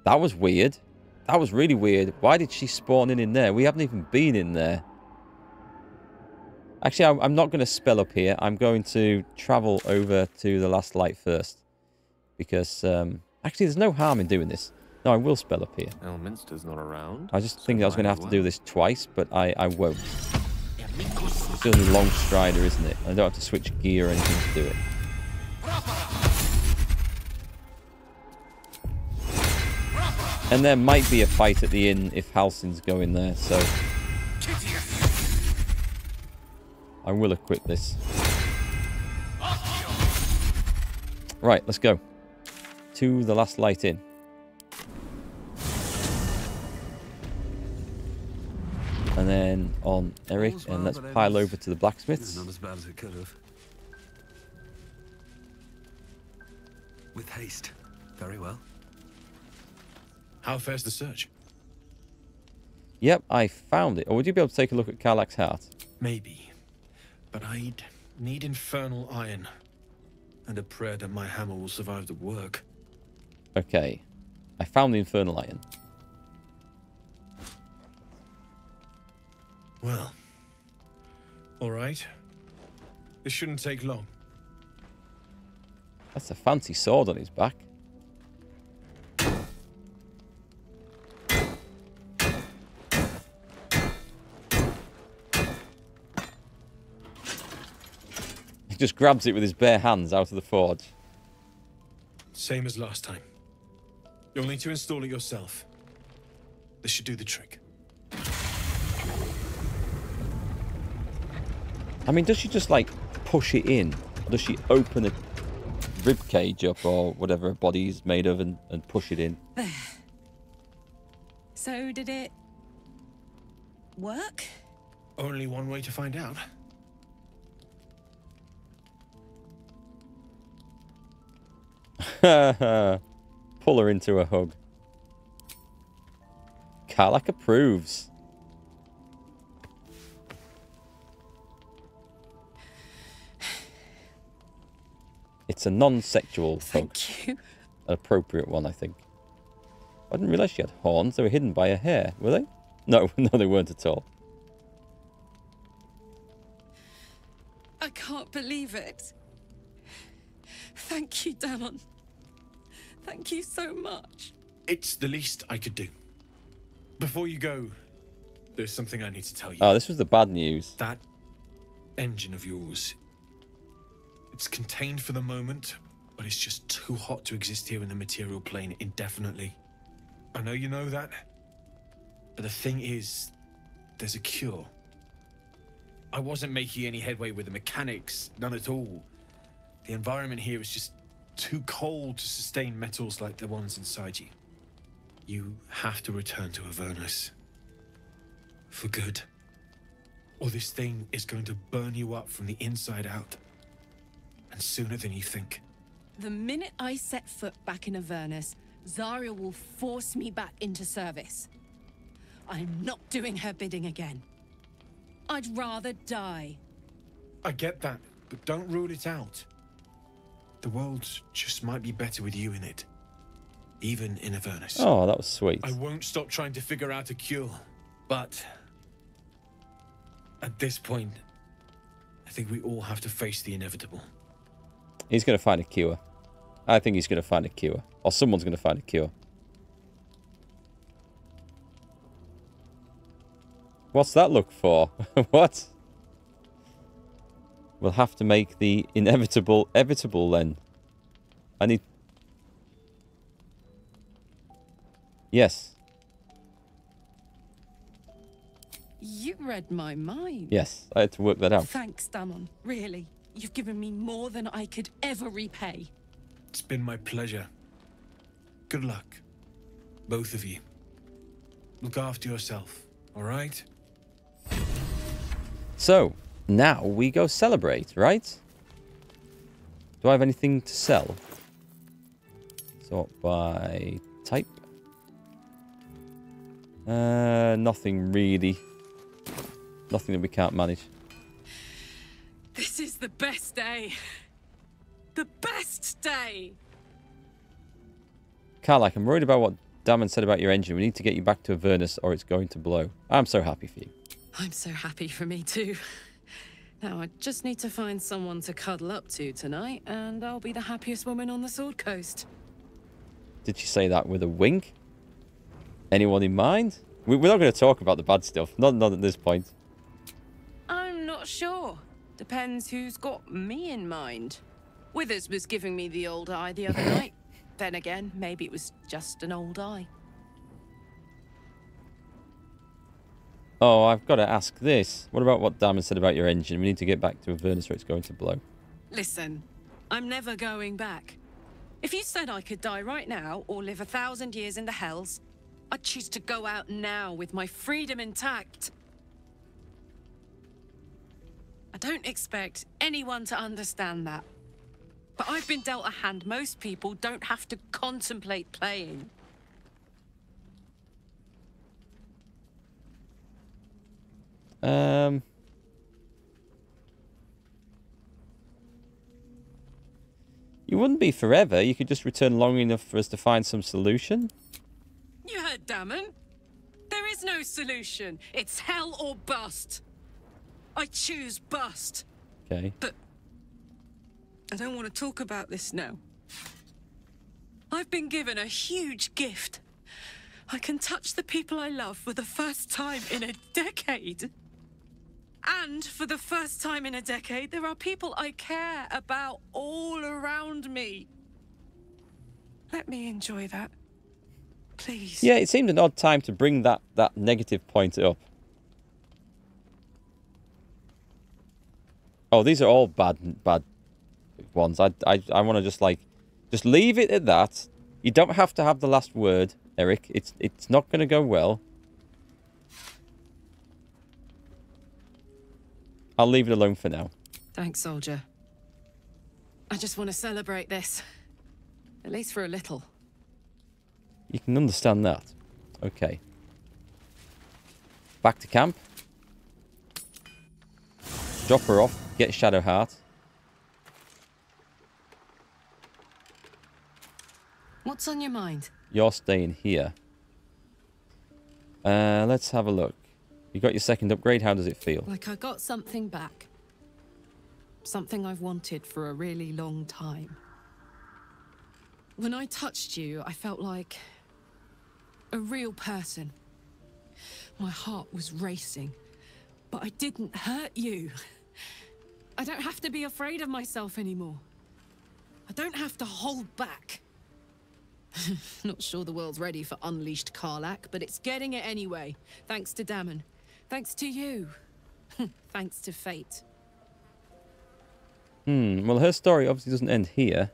That was weird. That was really weird. Why did she spawn in there? We haven't even been in there. Actually, I'm not going to spell up here. I'm going to travel over to the last light first. Because, actually, there's no harm in doing this. No, I will spell up here. Elminster's not around. I just think I was going to have to do this twice, but I won't. It's only long strider, isn't it? I don't have to switch gear or anything to do it. And there might be a fight at the inn if Halsin's going there, so I will equip this. Right, let's go to the last light inn. And then on Eric, and let's pile over to the blacksmiths. Not as bad as it could have. With haste. Very well. How fares the search? Yep, I found it. Or would you be able to take a look at Karlach's heart? Maybe. But I'd need infernal iron. And a prayer that my hammer will survive the work. Okay. I found the infernal iron. Well. Alright. This shouldn't take long. That's a fancy sword on his back. He just grabs it with his bare hands out of the forge. Same as last time. You'll need to install it yourself. This should do the trick. I mean, does she just, like, push it in? Or does she open the rib cage up or whatever her body's made of and push it in? There. So, did it work? Only one way to find out. Pull her into a hug. Karlach approves. It's a non-sexual hug. Thank you. An appropriate one, I think. I didn't realise she had horns. They were hidden by her hair, were they? No, no, they weren't at all. I can't believe it. Thank you, Dammon. Thank you so much. It's the least I could do. Before you go, there's something I need to tell you. Oh, this was the bad news. That engine of yours, it's contained for the moment, but it's just too hot to exist here in the material plane indefinitely. I know you know that, but the thing is, there's a cure. I wasn't making any headway with the mechanics, none at all. The environment here is just too cold to sustain metals like the ones inside you. You have to return to Avernus. For good. Or this thing is going to burn you up from the inside out. And sooner than you think. The minute I set foot back in Avernus, Zarya will force me back into service. I'm not doing her bidding again. I'd rather die. I get that, but don't rule it out. The world just might be better with you in it. Even in Avernus. Oh, that was sweet. I won't stop trying to figure out a cure. But at this point, I think we all have to face the inevitable. He's going to find a cure. I think he's going to find a cure. Or someone's going to find a cure. What's that look for? What? We'll have to make the inevitable evitable then. I need... Yes. You read my mind. Yes, I had to work that out. Thanks, Dammon. Really. You've given me more than I could ever repay. It's been my pleasure. Good luck. Both of you. Look after yourself, all right? So, now we go celebrate, right? Do I have anything to sell? Sort by type. Nothing really. Nothing that we can't manage. This is the best day. The best day. Karlach, I'm worried about what Damon said about your engine. We need to get you back to Avernus or it's going to blow. I'm so happy for you. I'm so happy for me too. Now I just need to find someone to cuddle up to tonight, and I'll be the happiest woman on the Sword Coast. Did she say that with a wink? Anyone in mind? We're not going to talk about the bad stuff. Not at this point. I'm not sure. Depends who's got me in mind. Withers was giving me the old eye the other night. Then again, maybe it was just an old eye. Oh, I've got to ask this. What about what Damon said about your engine? We need to get back to Avernus or it's going to blow. Listen, I'm never going back. If you said I could die right now or live 1,000 years in the hells, I'd choose to go out now with my freedom intact. I don't expect anyone to understand that. But I've been dealt a hand most people don't have to contemplate playing. You wouldn't be forever. You could just return long enough for us to find some solution. You heard Damon. There is no solution. It's hell or bust. I choose bust. Okay. But I don't want to talk about this now. I've been given a huge gift. I can touch the people I love for the first time in a decade. And for the first time in a decade, there are people I care about all around me. Let me enjoy that. Please. Yeah, it seemed an odd time to bring that negative point up. Oh, these are all bad ones. I want to just leave it at that. You don't have to have the last word, Eric. It's not going to go well. I'll leave it alone for now. Thanks, soldier. I just want to celebrate this. At least for a little. You can understand that. Okay. Back to camp. Drop her off. Get Shadow Heart. What's on your mind? You're staying here. Let's have a look. You got your second upgrade. How does it feel? Like I got something back. Something I've wanted for a really long time. When I touched you, I felt like a real person. My heart was racing, but I didn't hurt you. I don't have to be afraid of myself anymore. I don't have to hold back. Not sure the world's ready for unleashed Karlach, but it's getting it anyway. Thanks to Damon. Thanks to you. Thanks to fate. Well, her story obviously doesn't end here.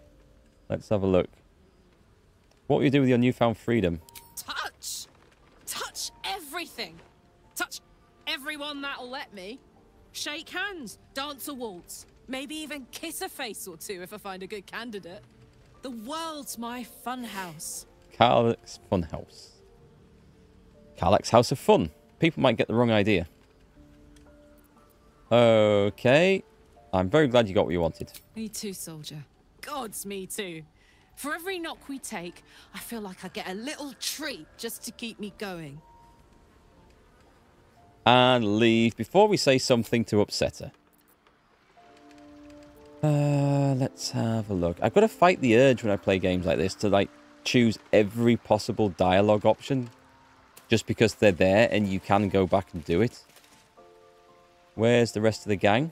Let's have a look. What will you do with your newfound freedom? Touch! Touch everything! Touch everyone that'll let me. Shake hands, dance a waltz, maybe even kiss a face or two if I find a good candidate. The world's my funhouse. Karlach's Funhouse. Karlach's House of Fun. People might get the wrong idea. Okay. I'm very glad you got what you wanted. Me too, soldier. Gods, me too. For every knock we take, I feel like I get a little treat just to keep me going. And leave before we say something to upset her. Let's have a look. I've got to fight the urge when I play games like this to choose every possible dialogue option just because they're there and you can go back and do it. Where's the rest of the gang?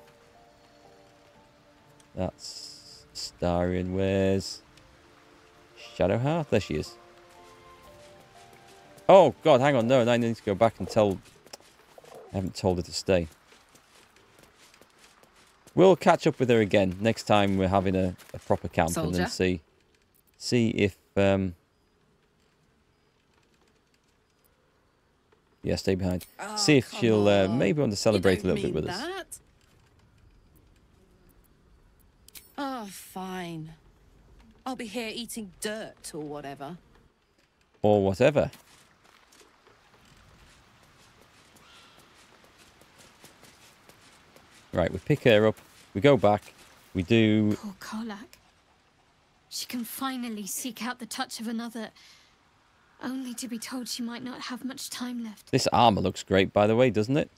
That's Starion. Where's Shadowheart? There she is. Oh, God, hang on. No, I need to go back and tell... I haven't told her to stay. We'll catch up with her again next time we're having a proper camp. Soldier. And then see if... Yeah, stay behind. Oh, see if she'll maybe want to You celebrate a don't little bit mean with us. that. Oh, fine. I'll be here eating dirt or whatever. Or whatever. Right, we pick her up. We go back. We do... Poor Karlach. She can finally seek out the touch of another... Only to be told she might not have much time left. This armor looks great, by the way, doesn't it?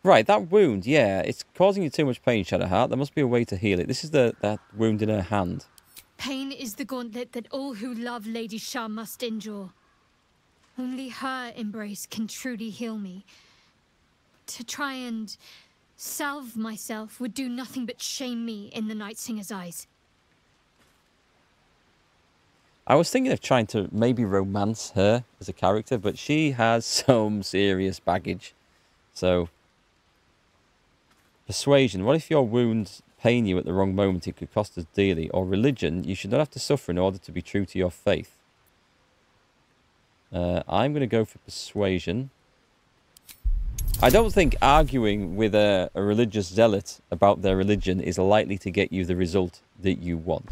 Right, that wound, yeah, it's causing you too much pain, Shadowheart. There must be a way to heal it. This is that wound in her hand. Pain is the gauntlet that all who love Lady Shah must endure. Only her embrace can truly heal me. To try and salve myself would do nothing but shame me in the Night Singer's eyes. I was thinking of trying to maybe romance her as a character, but she has some serious baggage. So, persuasion. What if your wounds pain you at the wrong moment? It could cost us dearly. Or religion. You should not have to suffer in order to be true to your faith. I'm going to go for persuasion. I don't think arguing with a religious zealot about their religion is likely to get you the result that you want.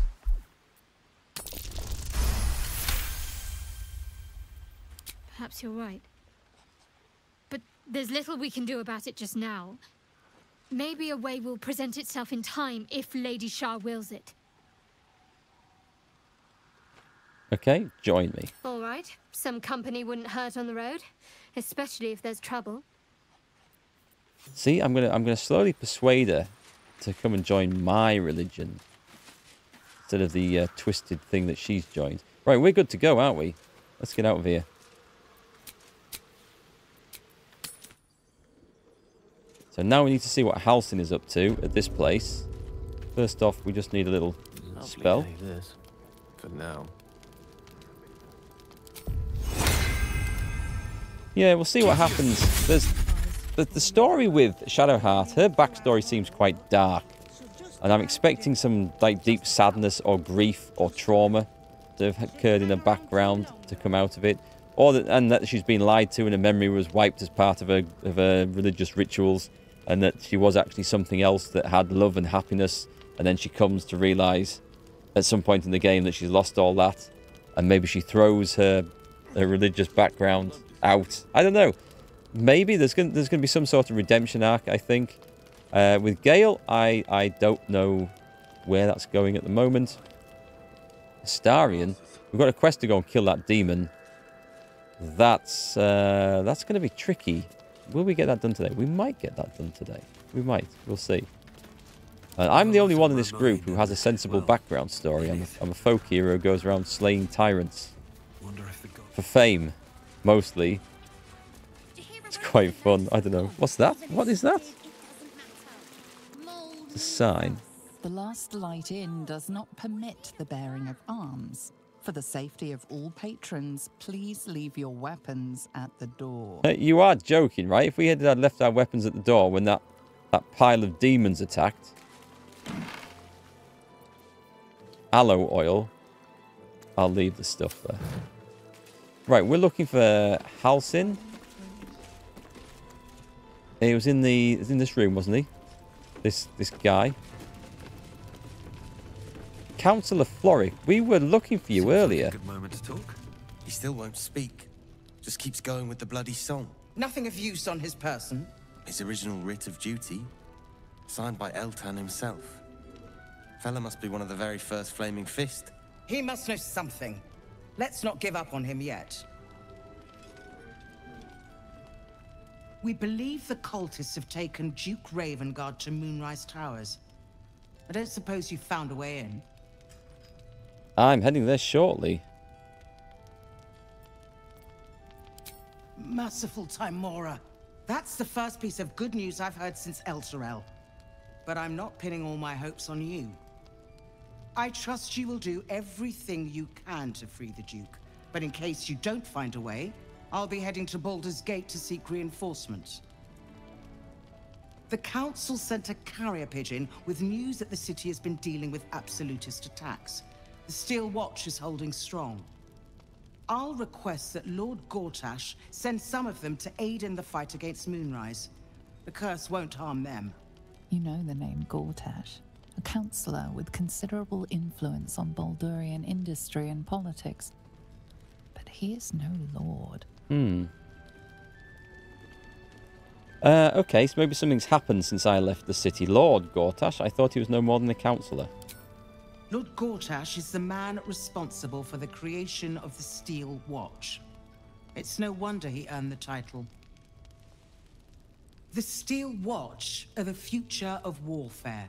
Perhaps you're right. But there's little we can do about it just now. Maybe a way will present itself in time if Lady Shah wills it. Okay, join me. All right. Some company wouldn't hurt on the road, especially if there's trouble. See, I'm gonna slowly persuade her to come and join my religion instead of the twisted thing that she's joined. Right, we're good to go, aren't we? Let's get out of here. So now we need to see what Halsin is up to at this place. First off, we just need a little spell. This for now. Yeah, we'll see what happens. There's the story with Shadowheart. Her backstory seems quite dark, and I'm expecting some like deep sadness or grief or trauma to have occurred in her background to come out of it, or that she's been lied to and her memory was wiped as part of her religious rituals, and that she was actually something else that had love and happiness, and then she comes to realize at some point in the game that she's lost all that, and maybe she throws her religious background out. I don't know. Maybe there's going to be some sort of redemption arc, I think. With Gale, I don't know where that's going at the moment. Astarion, we've got a quest to go and kill that demon. That's going to be tricky. Will we get that done today? We might get that done today. We might. We'll see. I'm the only one in this group who has a sensible background story. I'm a folk hero who goes around slaying tyrants. For fame, mostly. It's quite fun. I don't know. What's that? What is that? It's a sign. The Last Light Inn does not permit the bearing of arms. For the safety of all patrons, please leave your weapons at the door. You are joking, right? If we had left our weapons at the door when that pile of demons attacked. Aloe oil. I'll leave the stuff there. Right, we're looking for Halsin. He was in this room, wasn't he? This guy. Councillor Floric, we were looking for you earlier. Good moment to talk. He still won't speak. Just keeps going with the bloody song. Nothing of use on his person. His original writ of duty, signed by Eltan himself. Fella must be one of the very first Flaming Fist. He must know something. Let's not give up on him yet. We believe the cultists have taken Duke Ravengard to Moonrise Towers. I don't suppose you found a way in. I'm heading there shortly. Merciful Timora. That's the first piece of good news I've heard since Elturel. But I'm not pinning all my hopes on you. I trust you will do everything you can to free the Duke. But in case you don't find a way, I'll be heading to Baldur's Gate to seek reinforcements. The Council sent a carrier pigeon with news that the city has been dealing with absolutist attacks. The Steel Watch is holding strong. I'll request that Lord Gortash send some of them to aid in the fight against Moonrise. The curse won't harm them. You know the name Gortash, a councillor with considerable influence on Baldurian industry and politics. But he is no lord. Okay, so maybe something's happened since I left the city. Lord Gortash, I thought he was no more than a councillor. Lord Gortash is the man responsible for the creation of the Steel Watch. It's no wonder he earned the title. The Steel Watch are the future of warfare.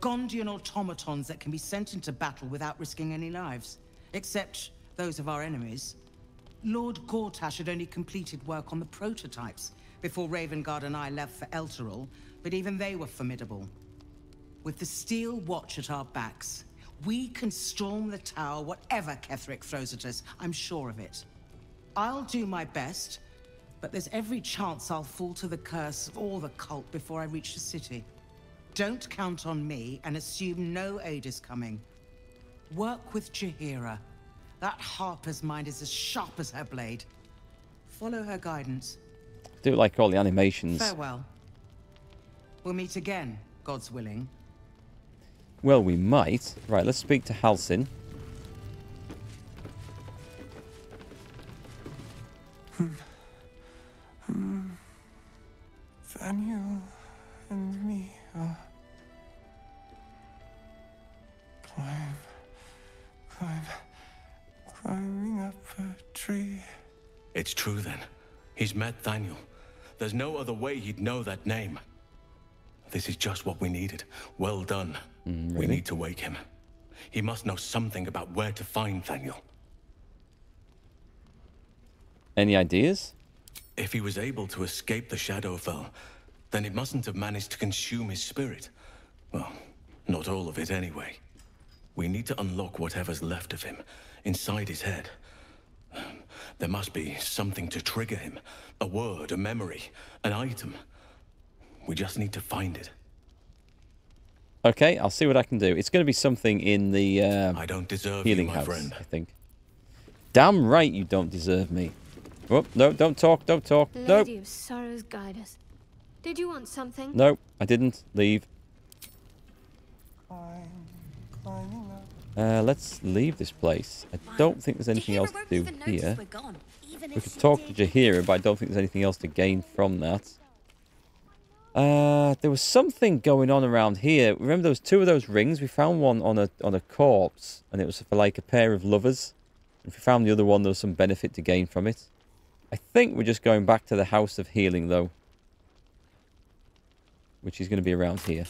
Gondian automatons that can be sent into battle without risking any lives, except those of our enemies. Lord Gortash had only completed work on the prototypes before Ravengard and I left for Elturel, but even they were formidable. With the Steel Watch at our backs, we can storm the tower whatever Ketheric throws at us, I'm sure of it. I'll do my best, but there's every chance I'll fall to the curse or the cult before I reach the city. Don't count on me and assume no aid is coming. Work with Jaheira. That Harper's mind is as sharp as her blade. Follow her guidance. Do like all the animations. Farewell. We'll meet again, God's willing. Well, we might. Right, let's speak to Halsin. Daniel and me are climbing up a tree. It's true then. He's met Daniel. There's no other way he'd know that name. This is just what we needed. Well done. Really? We need to wake him. He must know something about where to find Daniel. Any ideas? If he was able to escape the Shadowfell, then it mustn't have managed to consume his spirit. Well, not all of it anyway. We need to unlock whatever's left of him, inside his head. There must be something to trigger him. A word, a memory, an item. We just need to find it. Okay, I'll see what I can do. It's going to be something in the I don't deserve healing you, my house, friend. I think. Damn right you don't deserve me. Oh, no, don't talk, don't talk. Nope. Lady of Sorrows, guide us. Did you want something? No, I didn't. Leave. Let's leave this place. I don't think there's anything else to do here. We could talk to Jaheira, but I don't think there's anything else to gain from that. There was something going on around here. Remember there was two of those rings? We found one on a corpse, and it was for like a pair of lovers. If we found the other one, there was some benefit to gain from it. I think we're just going back to the House of Healing, though. Which is going to be around here.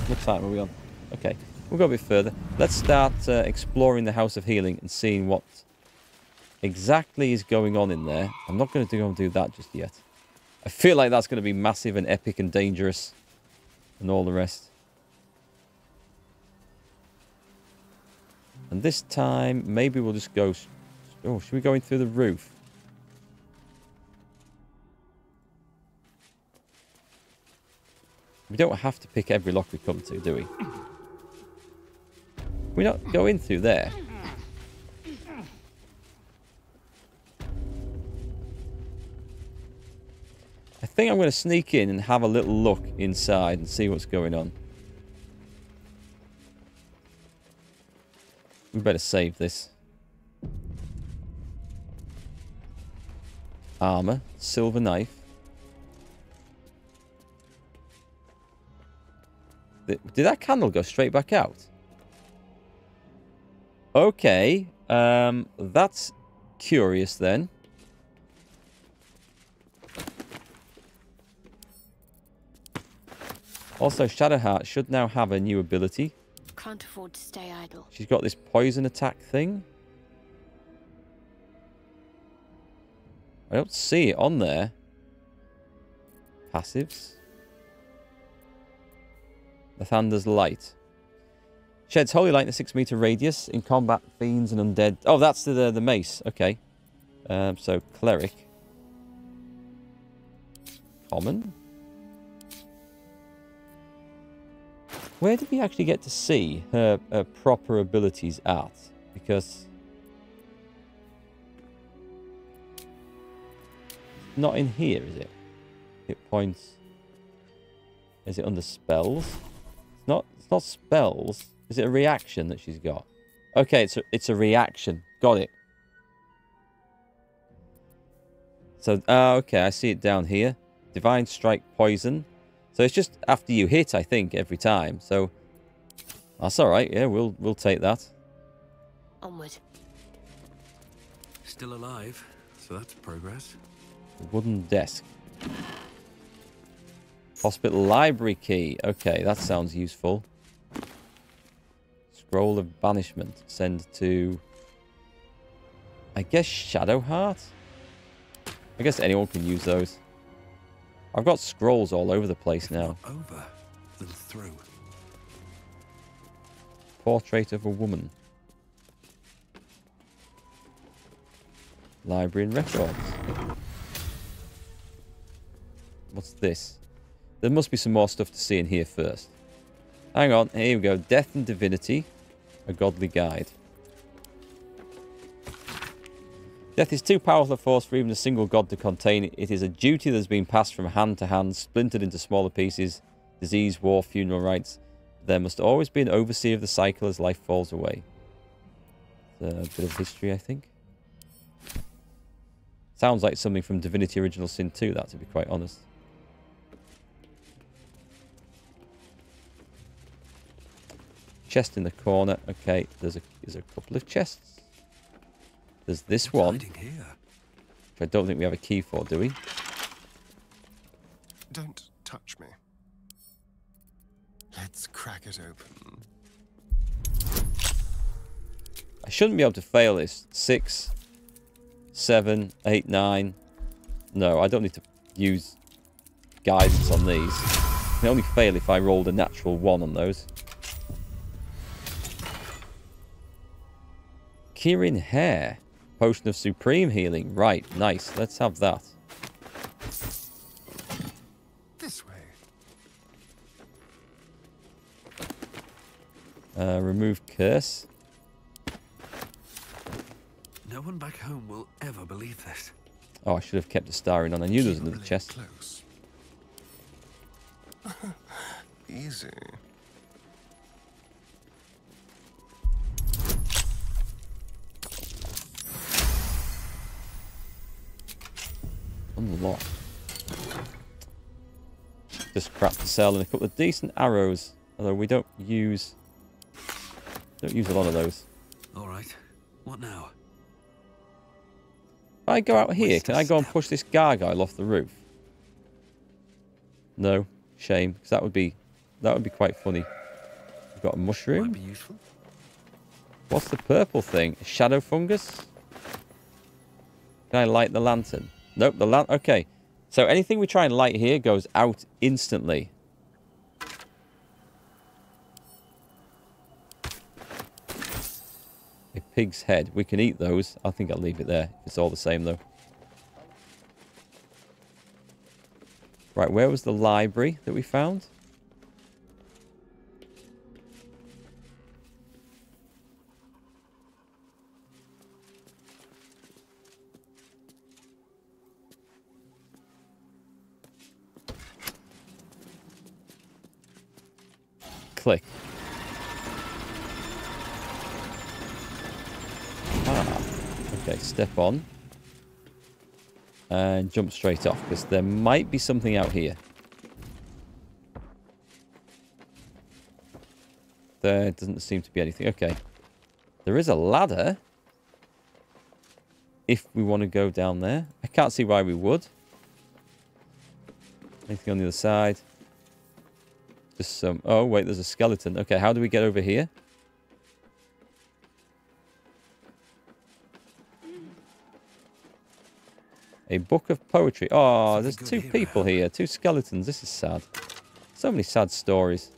What time are we on? Okay, we'll go a bit further. Let's start exploring the House of Healing and seeing what exactly is going on in there. I'm not going to go and do that just yet. I feel like that's going to be massive and epic and dangerous and all the rest. And this time, maybe we'll just go... Oh, should we go in through the roof? We don't have to pick every lock we come to, do we? We not go in through there. I think I'm going to sneak in and have a little look inside and see what's going on. We better save this. Armor, silver knife. Did that candle go straight back out? Okay. That's curious then. Also, Shadowheart should now have a new ability. Can't afford to stay idle. She's got this poison attack thing. I don't see it on there. Passives. Lathander's Light. Sheds holy light in a 6-meter radius in combat, fiends and undead. Oh, that's the mace. Okay. So, cleric. Common. Where did we actually get to see her proper abilities at? Because... not in here, is it? Hit points. Is it under spells? It's not spells. Is it a reaction that she's got? Okay, it's a reaction. Got it. So, okay, I see it down here. Divine Strike Poison. So it's just after you hit, I think, every time. So That's all right. Yeah, we'll take that. Onward. Still alive, so that's progress. Wooden desk. Hospital library key. Okay, that sounds useful. Scroll of banishment. Send to... I guess Shadowheart? I guess anyone can use those. I've got scrolls all over the place now. Over than through. Portrait of a woman. Library and records. What's this? There must be some more stuff to see in here first. Hang on, here we go. Death and Divinity. A Godly Guide. Death is too powerful a force for even a single god to contain. It is a duty that has been passed from hand to hand, splintered into smaller pieces. Disease, war, funeral rites. There must always be an overseer of the cycle as life falls away. A bit of history, I think. Sounds like something from Divinity Original Sin 2, that, to be quite honest. Chest in the corner. Okay, there's a couple of chests. There's this one, which I don't think we have a key for, do we? Don't touch me. Let's crack it open. I shouldn't be able to fail this. 6, 7, 8, 9. No, I don't need to use guidance on these. I can only fail if I rolled a natural 1 on those. Kirin Hair. Potion of Supreme Healing. Right, nice. Let's have that. This way. Remove curse. No one back home will ever believe this. Oh, I should have kept a star in on. I knew there was another chest. Close. Easy. Unlock. Just crap to sell and a couple of decent arrows. Although we don't use a lot of those. Alright. What now? If I go out here, can I go and push this gargoyle off the roof? No. Shame, because that would be quite funny. We've got a mushroom. Might be useful. What's the purple thing? A shadow fungus? Can I light the lantern? Nope, the lantern. Okay. So anything we try and light here goes out instantly. A pig's head. We can eat those. I think I'll leave it there. It's all the same, though. Right, where was the library that we found? Click. Okay, step on. And jump straight off, because there might be something out here. There doesn't seem to be anything. Okay. There is a ladder. If we want to go down there. I can't see why we would. Anything on the other side? Just some... Oh, wait, there's a skeleton. Okay, how do we get over here? A book of poetry. Oh, there's two people here. Two skeletons. This is sad. So many sad stories.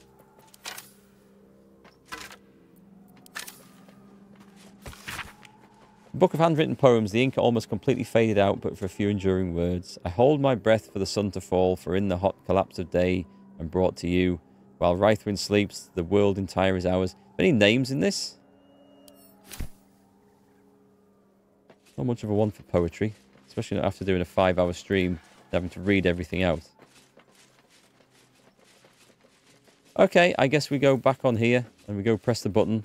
Book of handwritten poems. The ink almost completely faded out, but for a few enduring words. I hold my breath for the sun to fall, for in the hot collapse of day I'm brought to you. While Rythwin sleeps, the world entire is ours. Any names in this? Not much of a one for poetry. Especially not after doing a 5-hour stream, having to read everything out. Okay, I guess we go back on here, and we go press the button.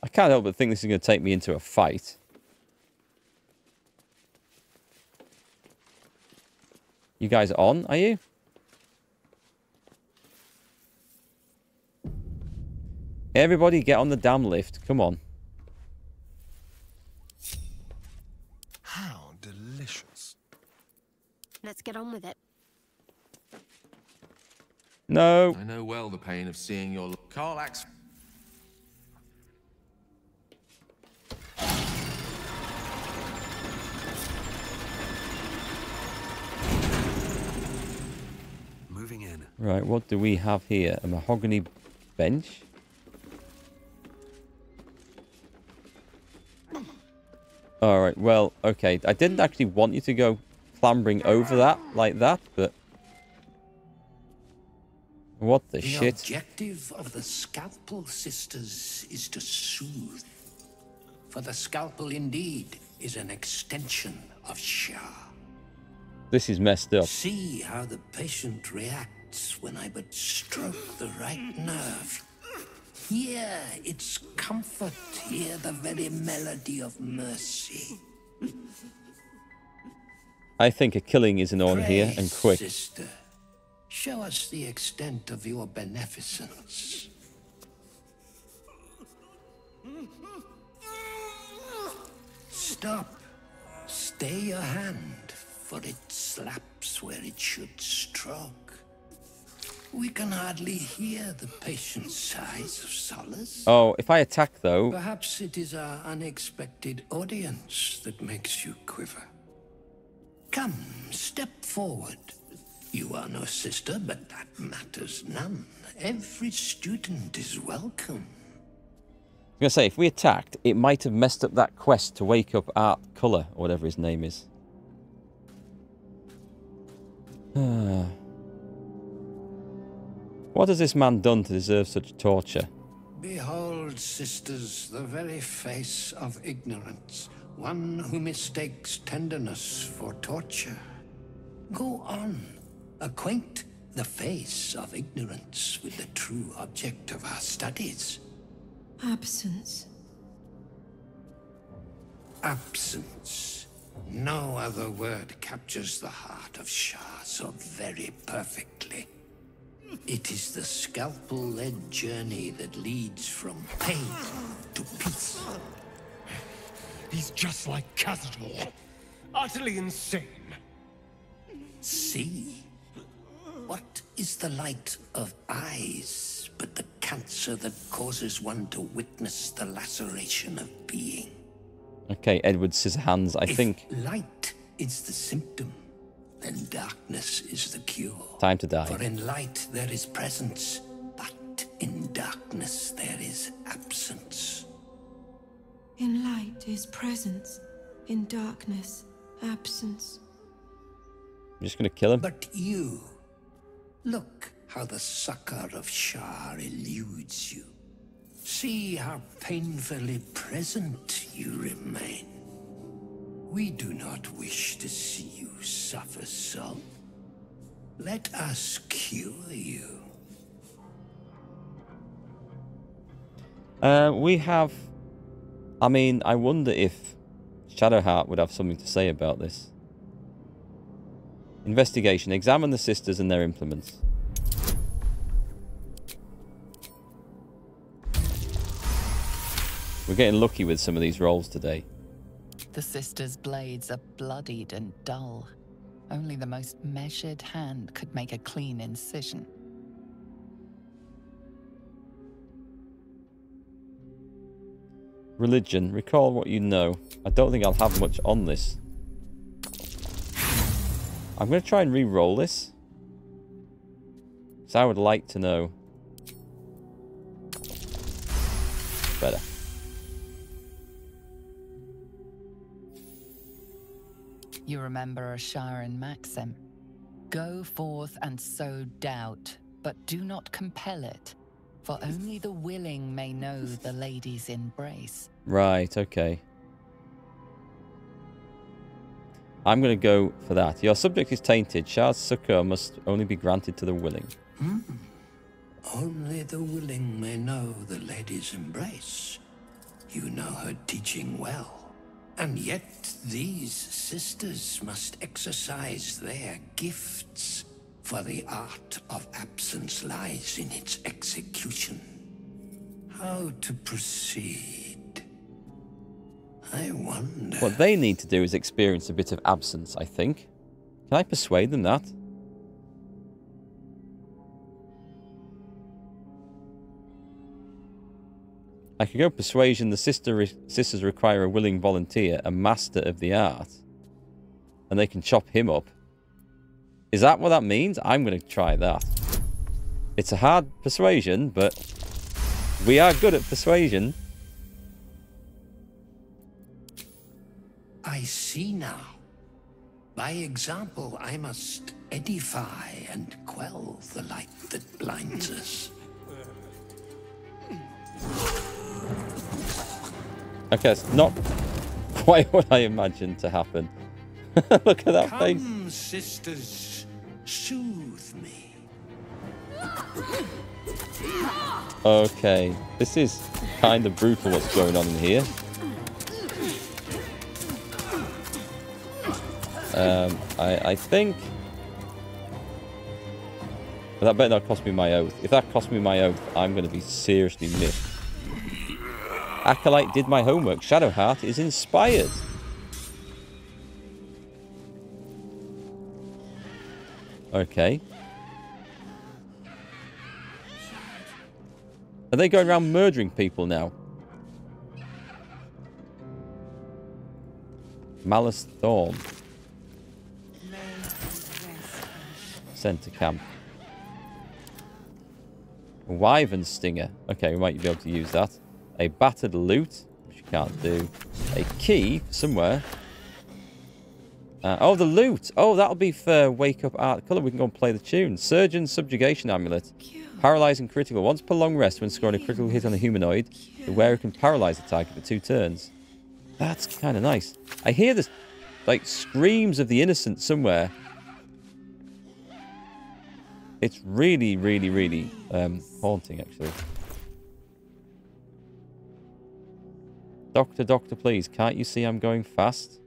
I can't help but think this is going to take me into a fight. You guys on, are you? Everybody get on the damn lift. Come on. How delicious. Let's get on with it. No. I know well the pain of seeing your Karlach's. Moving in. Right, what do we have here? A mahogany bench? Alright, well, okay. I didn't actually want you to go clambering over that like that, but... What the shit? The objective of the Scalpel Sisters is to soothe. For the Scalpel indeed is an extension of Shah. This is messed up. See how the patient reacts when I but stroke the right nerve. Hear its comfort, hear the very melody of mercy. I think a killing is in order here, and quick. Sister, show us the extent of your beneficence. Stop. Stay your hand, for it slaps where it should stroke. We can hardly hear the patient's sighs of solace. Oh, if I attack, though... Perhaps it is our unexpected audience that makes you quiver. Come, step forward. You are no sister, but that matters none. Every student is welcome. I was going to say, if we attacked, it might have messed up that quest to wake up Art Colour, or whatever his name is. What has this man done to deserve such torture? Behold, sisters, the very face of ignorance. One who mistakes tenderness for torture. Go on, acquaint the face of ignorance with the true object of our studies. Absence. Absence. No other word captures the heart of Shah so very perfectly. It is the scalpel-led journey that leads from pain to peace. He's just like Casual. Utterly insane. See? What is the light of eyes but the cancer that causes one to witness the laceration of being? Okay, Edward Scissorhands, I think. Light is the symptom, then darkness is the cure. Time to die. For in light there is presence, but in darkness there is absence. In light is presence, in darkness, absence. I'm just going to kill him. But you, look how the succor of Shah eludes you. See how painfully present you remain. We do not wish to see you suffer so. Let us cure you. We have... I mean, I wonder if Shadowheart would have something to say about this. Investigation. Examine the sisters and their implements. We're getting lucky with some of these rolls today. The sisters' blades are bloodied and dull. Only the most measured hand could make a clean incision. Religion. Recall what you know. I don't think I'll have much on this. I'm going to try and re-roll this. So I would like to know. Better. You remember a Sharon maxim. Go forth and sow doubt, but do not compel it, for only the willing may know the lady's embrace. Right, okay. I'm going to go for that. Your subject is tainted. Shah's succor must only be granted to the willing. Only the willing may know the lady's embrace. You know her teaching well. And yet these sisters must exercise their gifts, for the art of absence lies in its execution. How to proceed? I wonder. What they need to do is experience a bit of absence, I think. Can I persuade them that? I could go persuasion. The sisters require a willing volunteer, a master of the art. And they can chop him up. Is that what that means? I'm going to try that. It's a hard persuasion, but we are good at persuasion. I see now. By example, I must edify and quell the light that blinds us. Okay, it's not quite what I imagined to happen. Look at that face. Come, sisters, soothe me. Okay, this is kind of brutal what's going on in here. I think... But that better not cost me my oath. If that costs me my oath, I'm going to be seriously miffed. Acolyte did my homework. Shadowheart is inspired. Okay. Are they going around murdering people now? Malice Thorn. Center camp. Wyvern Stinger. Okay, we might be able to use that. A battered lute, which you can't do. A key somewhere. Oh, the lute. Oh, that'll be for Wake Up Art Colour. We can go and play the tune. Surgeon Subjugation Amulet. Paralyzing critical. Once per long rest, when scoring a critical hit on a humanoid, the wearer can paralyze the target for 2 turns. That's kind of nice. I hear this, like, screams of the innocent somewhere. It's really, really, really haunting, actually. Doctor, please. Can't you see I'm going fast?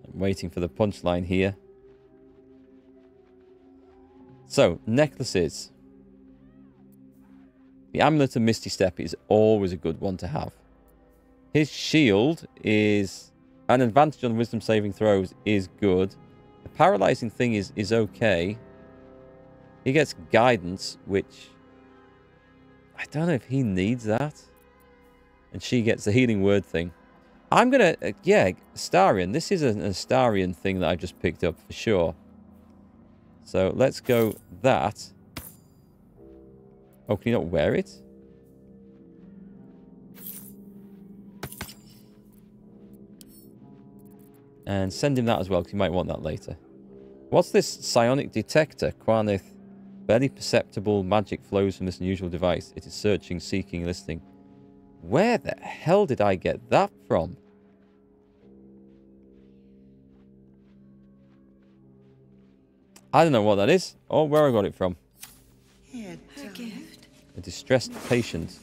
I'm waiting for the punchline here. So, necklaces. The Amulet of Misty Step is always a good one to have. His shield is... An advantage on wisdom saving throws is good. The paralyzing thing is okay. He gets guidance, which... I don't know if he needs that. And she gets the healing word thing. I'm going to... yeah, Astarion. This is an Astarion thing that I just picked up for sure. So let's go that. Oh, can you not wear it? And send him that as well, because you might want that later. What's this psionic detector? Quanith. Barely perceptible magic flows from this unusual device. It is searching, seeking, listening. Where the hell did I get that from? I don't know what that is, or where I got it from. Here, her gift. A distressed patient.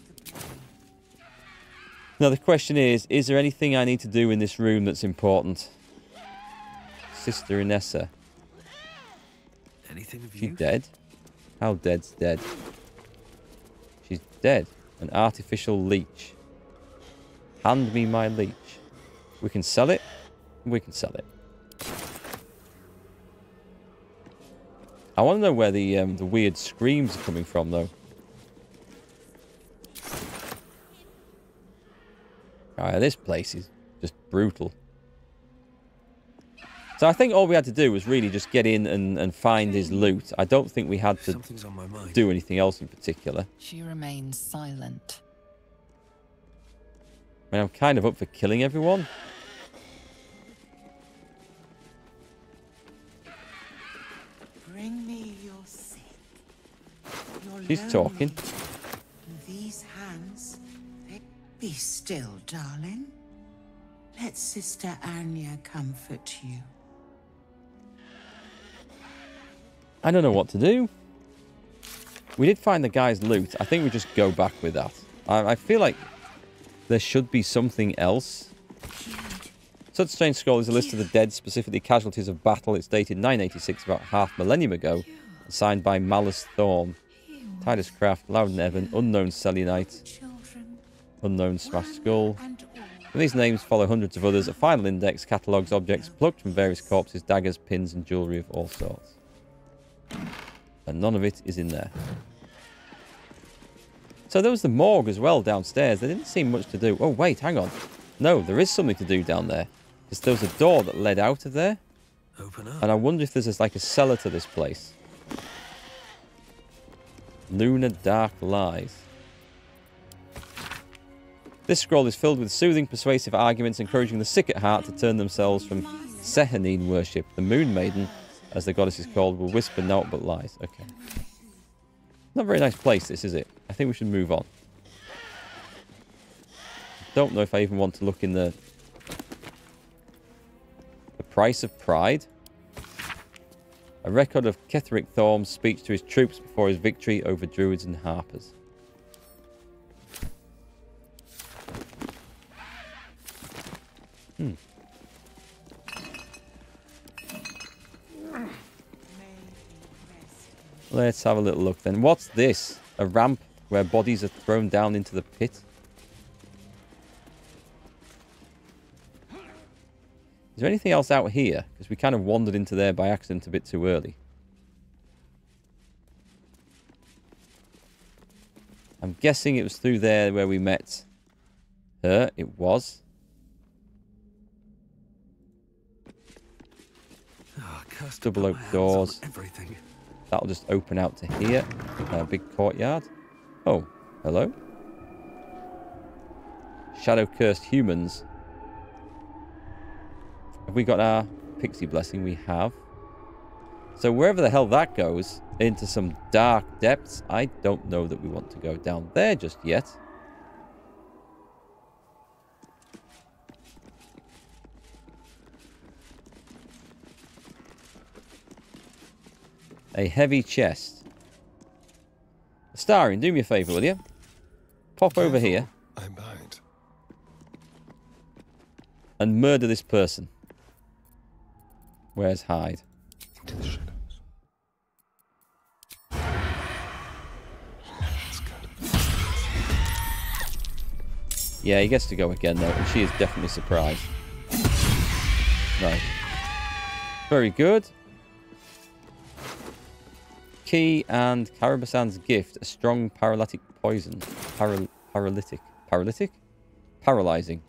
Now the question is there anything I need to do in this room that's important? Sister Inessa. Anything of She you? dead? How dead's dead? She's dead. An artificial leech. Hand me my leech. We can sell it. We can sell it. I want to know where the weird screams are coming from, though. Alright, this place is just brutal. So I think all we had to do was really just get in and find his loot. I don't think we had to do anything else in particular. She remains silent. I mean, I'm kind of up for killing everyone. Bring me your sick. Your She's lonely. talking. These hands, be still, darling. Let Sister Anya comfort you. I don't know what to do. We did find the guy's loot. I think we just go back with that. I feel like there should be something else. Such strange scroll is a list of the dead, specifically casualties of battle. It's dated 986, about half millennium ago. Signed by Malus Thorm, Titus Craft, Loudon Evan, Unknown Selenite, Unknown Smashed Skull. And these names follow hundreds of others. A final index catalogues objects plucked from various corpses, daggers, pins, and jewellery of all sorts. And none of it is in there. So there was the morgue as well downstairs. There didn't seem much to do. Oh, wait, hang on. No, there is something to do down there. Because there was a door that led out of there. Open up. And I wonder if there's like a cellar to this place. Lunar Dark Lies. This scroll is filled with soothing, persuasive arguments encouraging the sick at heart to turn themselves from Sehanine worship. The Moon Maiden, as the goddess is called, will whisper naught but lies. Okay. Not a very nice place, this, is it? I think we should move on. Don't know if I even want to look in the price of pride. A record of Ketheric Thorm's speech to his troops before his victory over druids and harpers. Let's have a little look then. What's this? A ramp where bodies are thrown down into the pit? Is there anything else out here? Because we kind of wandered into there by accident a bit too early. I'm guessing it was through there where we met her. It was. Double oak doors. That'll just open out to here. Big courtyard. Oh, hello. Shadow cursed humans. Have we got our pixie blessing? We have. So wherever the hell that goes, into some dark depths, I don't know that we want to go down there just yet. A heavy chest. Starring, do me a favour, will you? Pop over here. I'm bound. And murder this person. Where's Hyde? Into the shadows. Yeah, he gets to go again though, and she is definitely surprised. Right. Very good. Key and Carabasan's gift, a strong paralytic poison. Paralytic? Paralyzing.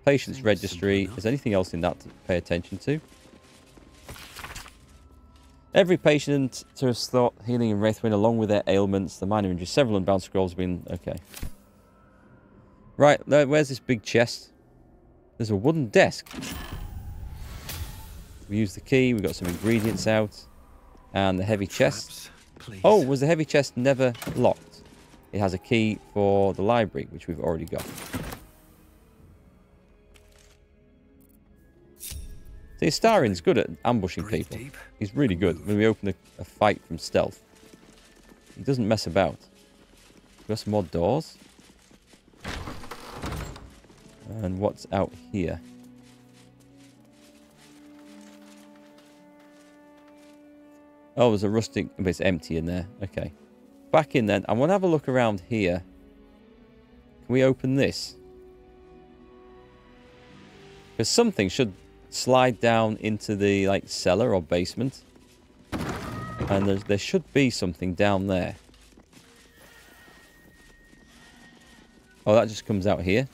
Patient's registry. Is there anything else in that to pay attention to? Every patient to have sought healing in Wraithwind along with their ailments, the minor injuries, several unbound scrolls have been... Okay. Right, where's this big chest? There's a wooden desk. We use the key, we got some ingredients out. And the heavy chest. Oh, was the heavy chest never locked? It has a key for the library, which we've already got. See, Starin's good at ambushing people. He's really good when we open a fight from stealth. He doesn't mess about. We've got some more doors. And what's out here? Oh, there's a rustic... But it's empty in there. Okay. Back in then. I want to have a look around here. Can we open this? Because something should slide down into the like cellar or basement. And there should be something down there. Oh, that just comes out here.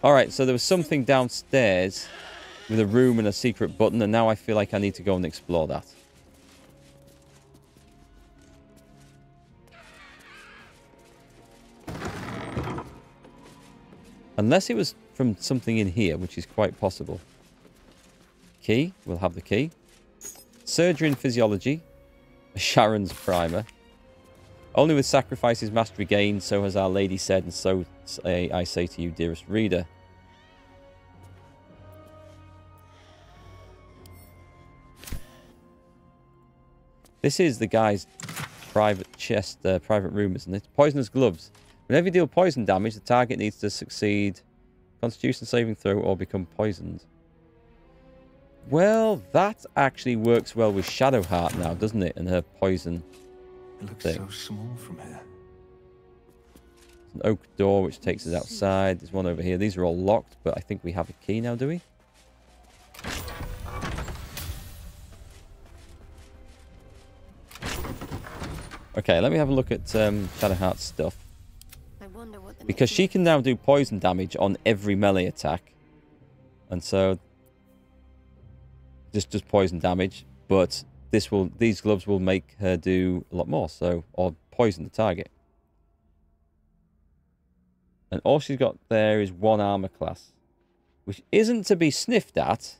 Alright, so there was something downstairs with a room and a secret button, and now I feel like I need to go and explore that. Unless it was from something in here, which is quite possible. Key. We'll have the key. Surgery and Physiology. Sharon's Primer. Only with sacrifice is mastery gained, so has Our Lady said, and so I say to you, dearest reader. This is the guy's private chest, private room, isn't it? Poisonous gloves. Whenever you deal poison damage, the target needs to succeed Constitution saving throw or become poisoned. Well, that actually works well with Shadowheart now, doesn't it? And her poison It looks thing. so small from here. An oak door which takes us outside. There's one over here. These are all locked, but I think we have a key now, do we? Okay, let me have a look at Shadowheart's stuff. Because she can now do poison damage on every melee attack. And so this does poison damage, but these gloves will make her do a lot more, so or poison the target. And all she's got there is 1 armor class, which isn't to be sniffed at,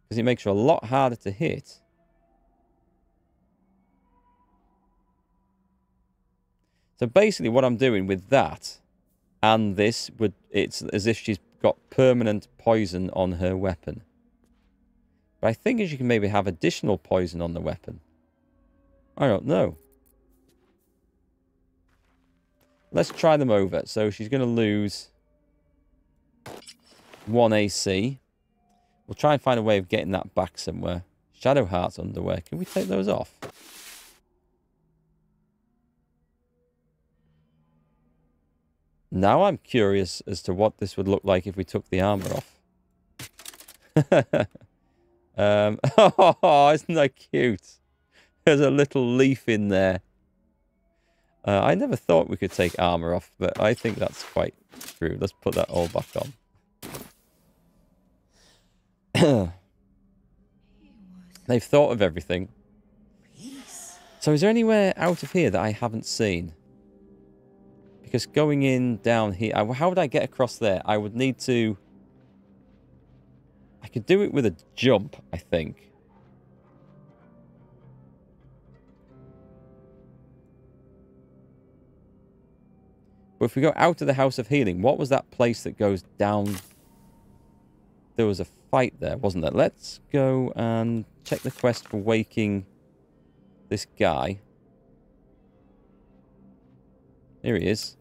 because it makes her a lot harder to hit. So basically what I'm doing with that and this, it's as if she's got permanent poison on her weapon. But I think you can maybe have additional poison on the weapon. I don't know. Let's try them over. So she's going to lose 1 AC. We'll try and find a way of getting that back somewhere. Shadowheart's underwear. Can we take those off? Now I'm curious as to what this would look like if we took the armor off. Oh, isn't that cute? There's a little leaf in there. I never thought we could take armor off, but I think that's quite true. Let's put that all back on. They've thought of everything. So is there anywhere out of here that I haven't seen? Because going in down here, how would I get across there? I would need to... I could do it with a jump, I think. But if we go out of the House of Healing, what was that place that goes down? There was a fight there, wasn't there? Let's go and check the quest for waking this guy. Here he is.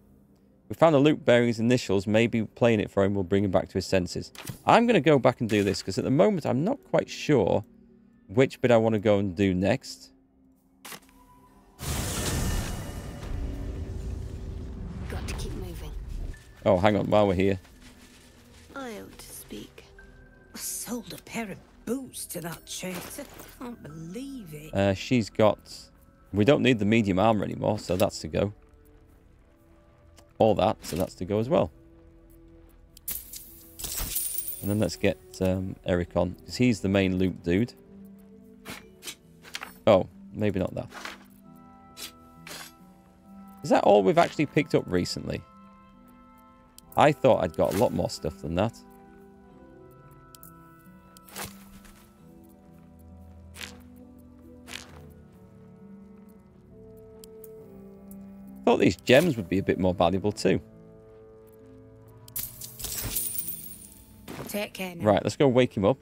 We found a loot bearing his initials. Maybe playing it for him will bring him back to his senses. I'm going to go back and do this, because at the moment I'm not quite sure which bit I want to go and do next. Got to keep moving. Oh, hang on, while we're here. I ought to speak. I sold a pair of boots to that traitor. Can't believe it. She's got... We don't need the medium armor anymore, so that's to go. All that, so that's to go as well. And then let's get Eric on, because he's the main loot dude. Oh, maybe not that. Is that all we've actually picked up recently? I thought I'd got a lot more stuff than that. I thought these gems would be a bit more valuable too. Take care now. Right, let's go wake him up.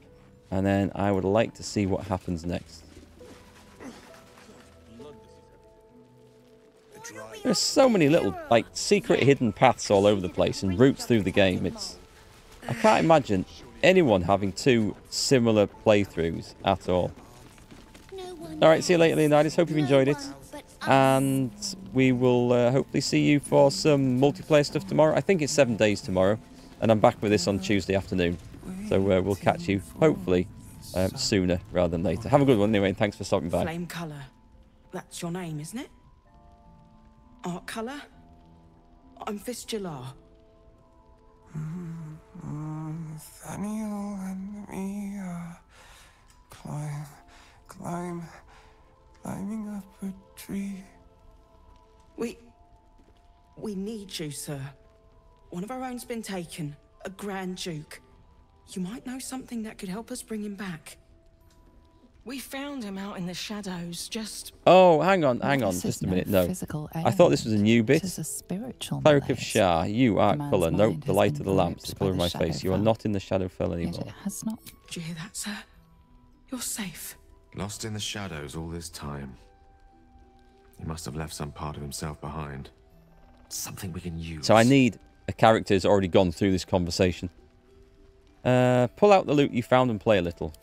And then I would like to see what happens next. There's so many little, like, secret hidden paths all over the place and routes through the game. I can't imagine anyone having 2 similar playthroughs at all. Alright, see you later, Leonidas. Hope you've enjoyed it. And we will hopefully see you for some multiplayer stuff tomorrow. I think it's 7 days tomorrow. And I'm back with this on Tuesday afternoon. So we'll catch you, hopefully, sooner rather than later. Have a good one anyway, and thanks for stopping by. Flame colour. That's your name, isn't it? Art colour? I'm Fistula. Nathaniel and me climbing up a tree. We need you, sir. One of our own's been taken, a Grand Duke. You might know something that could help us bring him back. We found him out in the shadows, just... Oh, hang on, just a minute. No, I thought this was a new bit. This is a spiritual Cleric of Shar, you are man's colour. Note mind the has light been of the lamps, the corrupted colour of by my the face. You are Shadowfell. not in the Shadowfell anymore. Yet it has not. Did you hear that, sir? You're safe. Lost in the shadows all this time. He must have left some part of himself behind. Something we can use. So I need a character who's already gone through this conversation. Pull out the loot you found and play a little.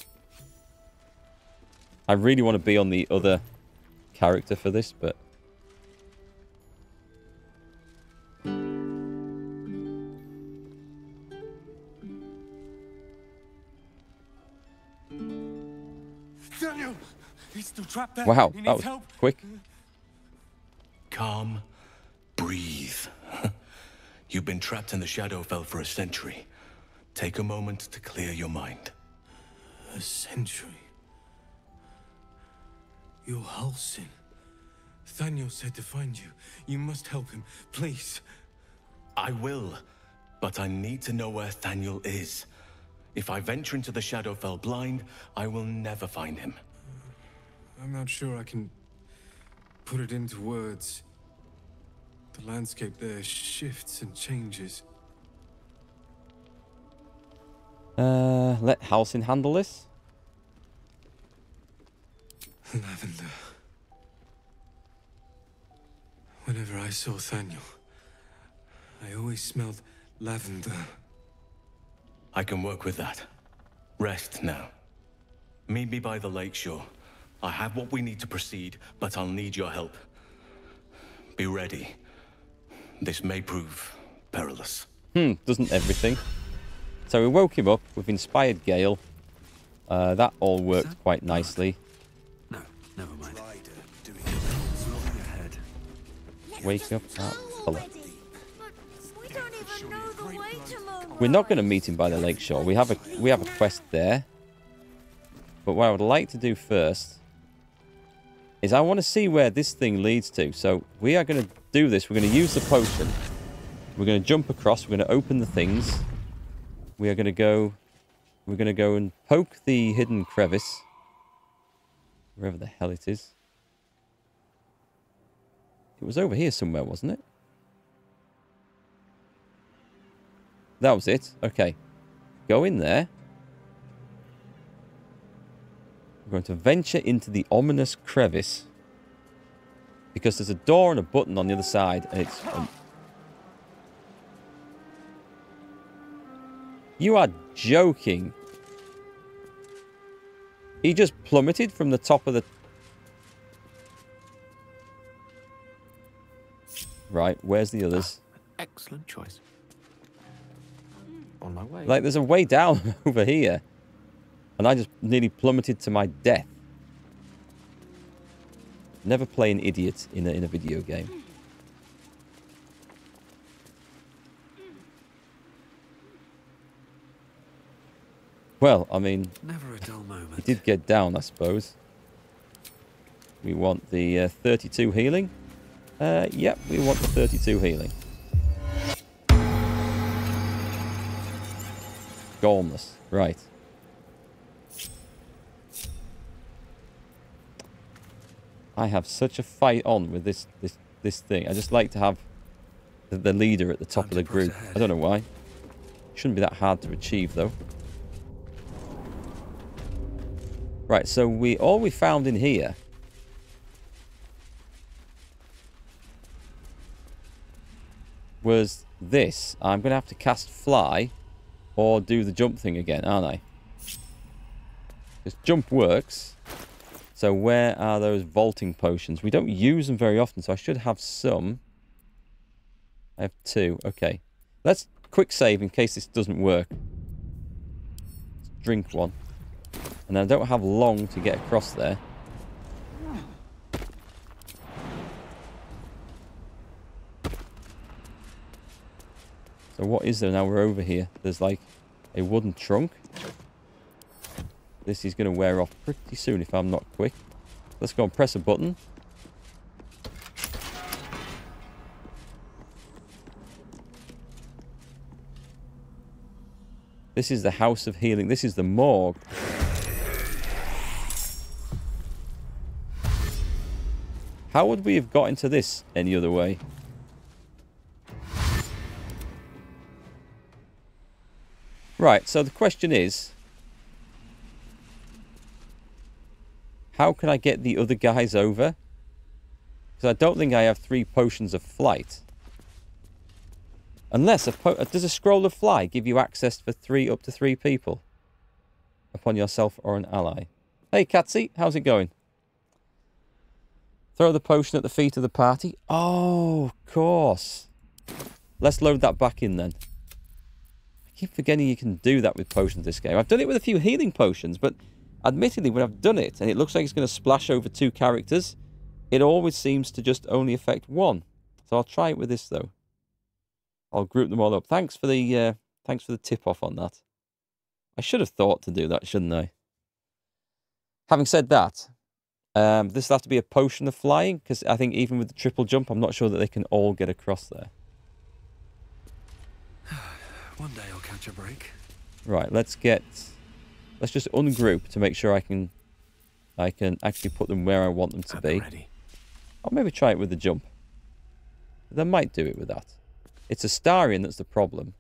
I really want to be on the other character for this, but... Daniel! He's still trapped there. Wow, He that needs was help. quick. Calm. Breathe. You've been trapped in the Shadowfell for a century. Take a moment to clear your mind. A century? You're Halsin. Daniel said to find you. You must help him, please. I will, but I need to know where Thaniel is. If I venture into the Shadowfell blind, I will never find him. I'm not sure I can put it into words. The landscape there shifts and changes. Let Halsin handle this. Lavender. Whenever I saw Thaniel, I always smelled lavender. I can work with that. Rest now. Meet me by the lakeshore. I have what we need to proceed, but I'll need your help. Be ready. This may prove perilous. Doesn't everything? So we woke him up. We've inspired Gale. That all worked quite nicely. No, never mind. Wake up at colour. We're not going to meet him by the lakeshore. We have a quest there. But what I would like to do first is I want to see where this thing leads to. So we are going to do this. We're going to use the potion. We're going to jump across. We're going to open the things. We are going to go... We're going to go and poke the hidden crevice. Wherever the hell it is. It was over here somewhere, wasn't it? That was it. Okay. Go in there. We're going to venture into the ominous crevice. Because there's a door and a button on the other side. And it's... You are joking. He just plummeted from the top of the... Right, where's the others? Excellent choice. On my way. Like, there's a way down over here. And I just nearly plummeted to my death. Never play an idiot in a video game. Well, I mean... Never a dull moment. He did get down, I suppose. We want the 32 healing. Yep, we want the 32 healing. Gormless. Right. I have such a fight on with this thing. I just like to have the leader at the top of the group. I don't know why. Shouldn't be that hard to achieve, though. Right, so all we found in here was this. I'm going to have to cast fly or do the jump thing again, aren't I? This jump works. So where are those vaulting potions? We don't use them very often, so I should have some. I have 2. Okay. Let's quick save in case this doesn't work. Let's drink one. And I don't have long to get across there. So what is there now? We're over here. There's like a wooden trunk. This is going to wear off pretty soon if I'm not quick. Let's go and press a button. This is the House of Healing. This is the morgue. How would we have got into this any other way? Right, so the question is... How can I get the other guys over? Because I don't think I have 3 potions of flight. Unless, does a scroll of fly give you access for up to three people? Upon yourself or an ally. Hey, Catsy, how's it going? Throw the potion at the feet of the party. Oh, of course. Let's load that back in then. I keep forgetting you can do that with potions this game. I've done it with a few healing potions, but admittedly, when I've done it, and it looks like it's going to splash over 2 characters, it always seems to just only affect 1. So I'll try it with this, though. I'll group them all up. Thanks for the tip-off on that. I should have thought to do that, shouldn't I? Having said that, this will have to be a potion of flying, because I think even with the triple jump, I'm not sure that they can all get across there. One day I'll catch a break. Right, let's just ungroup to make sure I can actually put them where I want them to be. I'll maybe try it with the jump. They might do it with that. It's Astarion that's the problem.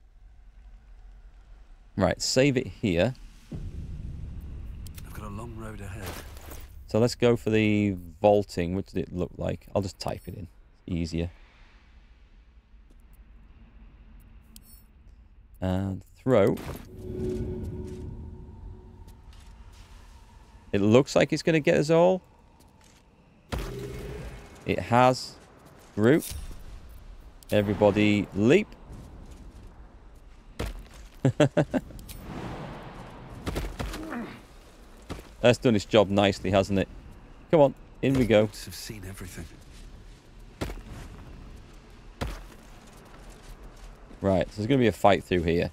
Right, save it here. I've got a long road ahead. So let's go for the vaulting. What did it look like? I'll just type it in. It's easier. And throw. It looks like it's going to get us all. It has. Group. Everybody leap. That's done its job nicely, hasn't it? Come on, in we go. I've seen everything. Right, so there's going to be a fight through here.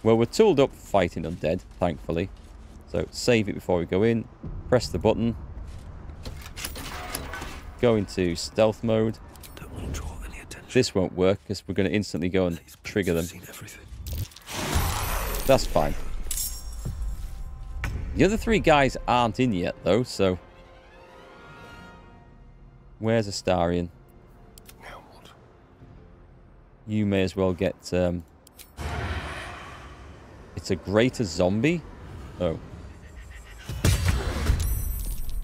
Well, we're tooled up for fighting undead, thankfully. So save it before we go in. Press the button. Go into stealth mode. Don't want to draw any attention. This won't work because we're going to instantly go and trigger them. That's fine. The other 3 guys aren't in yet, though, so... Where's Astarion? You may as well get... It's a greater zombie? Oh.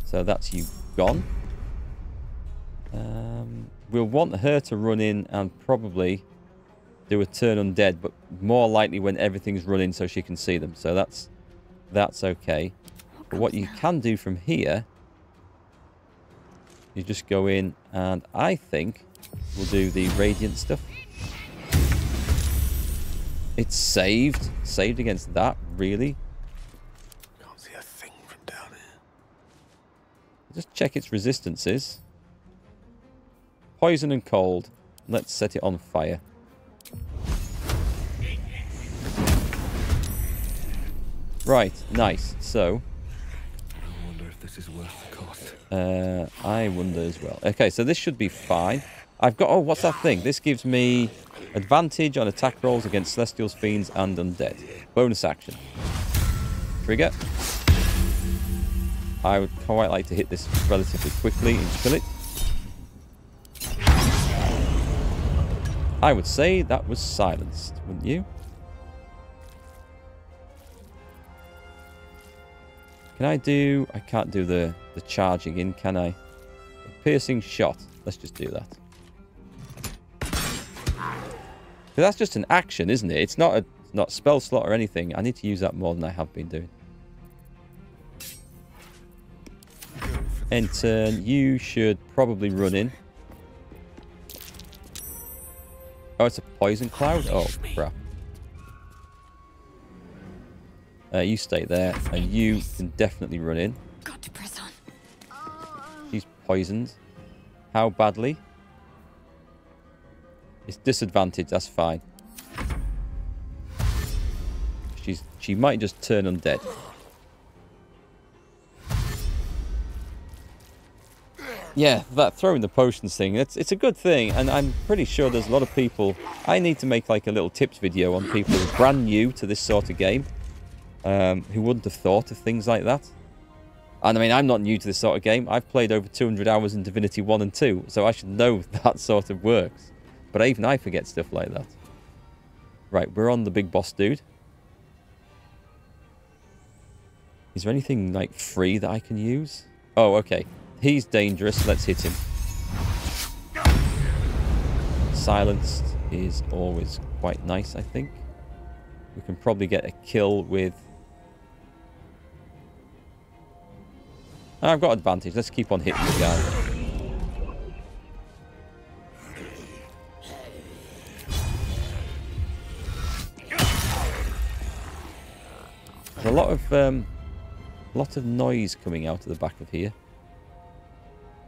So that's you gone. We'll want her to run in and probably do a turn undead, but more likely when everything's running so she can see them. So that's okay. But what you can do from here, you just go in and I think we'll do the radiant stuff. It's saved. Saved against that, really? Can't see a thing from down here. Just check its resistances. Poison and cold. Let's set it on fire. Right, nice. So, I wonder if this is worth the cost. I wonder as well. Okay, so this should be fine. I've got... Oh, what's that thing? This gives me advantage on attack rolls against Celestials, Fiends, and Undead. Bonus action. Trigger. I would quite like to hit this relatively quickly and kill it. I would say that was silenced, wouldn't you? Can I do... I can't do the charging in, can I? A piercing shot. Let's just do that. That's just an action, isn't it? It's not spell slot or anything. I need to use that more than I have been doing. End turn. You should probably run in. Oh, it's a poison cloud? Oh, crap. You stay there, and you can definitely run in. Got to press on. She's poisoned. How badly? It's disadvantage, that's fine. She might just turn undead. Yeah, that throwing the potions thing, it's a good thing, and I'm pretty sure there's a lot of people... I need to make like a little tips video on people who are brand new to this sort of game, who wouldn't have thought of things like that. And I mean, I'm not new to this sort of game. I've played over 200 hours in Divinity 1 and 2, so I should know that sort of works. But even I forget stuff like that. Right, we're on the big boss dude. Is there anything, like, free that I can use? Oh, okay. He's dangerous. Let's hit him. Silenced is always quite nice, I think. We can probably get a kill with... I've got advantage. Let's keep on hitting the guy. There's a lot of noise coming out of the back of here.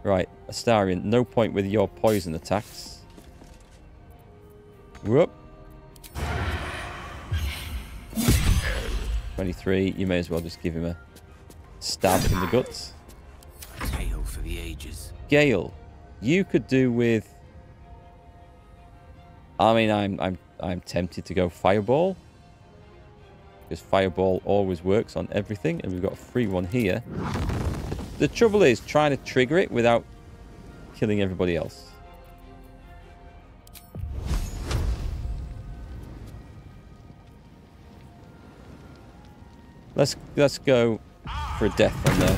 Right, Astarion, no point with your poison attacks. Whoop. 23, you may as well just give him a stab in the guts. Tale for the ages. Gale, you could do with... I mean, I'm tempted to go Fireball. Because Fireball always works on everything, and we've got a free one here. The trouble is trying to trigger it without killing everybody else. Let's go for a death on there.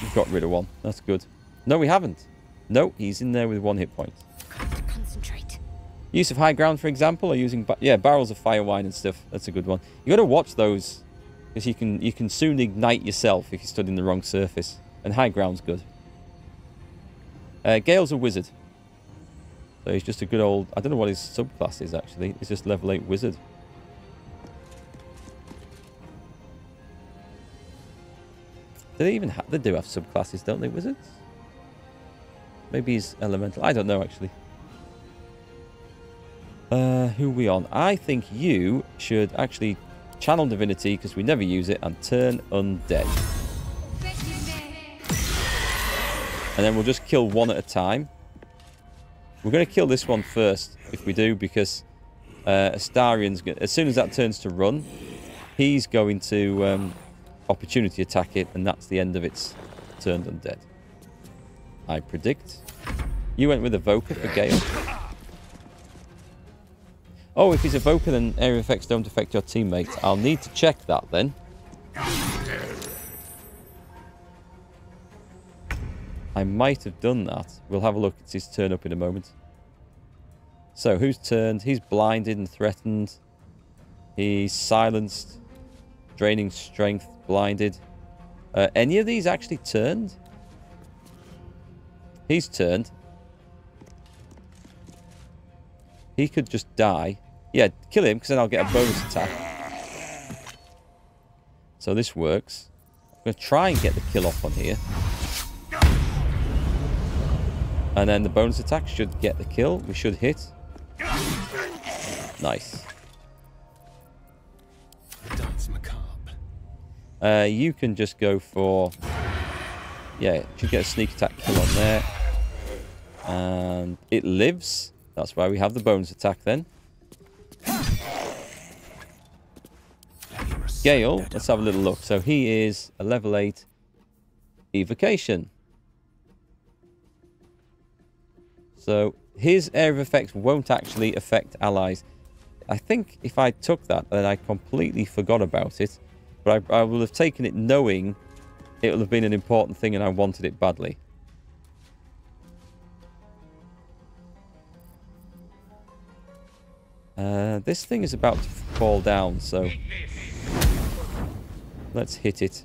We've got rid of one. That's good. No, we haven't. No, he's in there with 1 hit point. Concentrate. Use of high ground, for example, or using barrels of fire wine and stuff. That's a good one. You got to watch those, because you can soon ignite yourself if you stood in the wrong surface. And high ground's good. Gale's a wizard, so he's just a good old... I don't know what his subclass is actually. He's just level 8 wizard. Do they even they do have subclasses, don't they, wizards? Maybe he's elemental. I don't know actually. Who are we on? I think you should actually channel divinity, because we never use it, and turn undead. And then we'll just kill one at a time. We're going to kill this one first, if we do, because Astarion's... As soon as that turns to run, he's going to opportunity attack it, and that's the end of its turned undead. I predict. You went with Evoker for Gale. Oh, if he's Evoker, then area effects don't affect your teammates. I'll need to check that then. I might have done that. We'll have a look. It's his turn up in a moment. So, who's turned? He's blinded and threatened. He's silenced. Draining strength. Blinded. Any of these actually turned? He's turned. He could just die. Yeah, kill him, because then I'll get a bonus attack. So this works. I'm going to try and get the kill off on here. And then the bonus attack should get the kill. We should hit. Nice. Dance macabre. You can just go for... Yeah, should get a sneak attack kill on there. And it lives. That's why we have the bonus attack then. Gale, let's have a little look. So he is a level 8 evocation. So his area of effects won't actually affect allies. I think if I took that, then I completely forgot about it. But I will have taken it knowing it will have been an important thing and I wanted it badly. This thing is about to fall down, so let's hit it.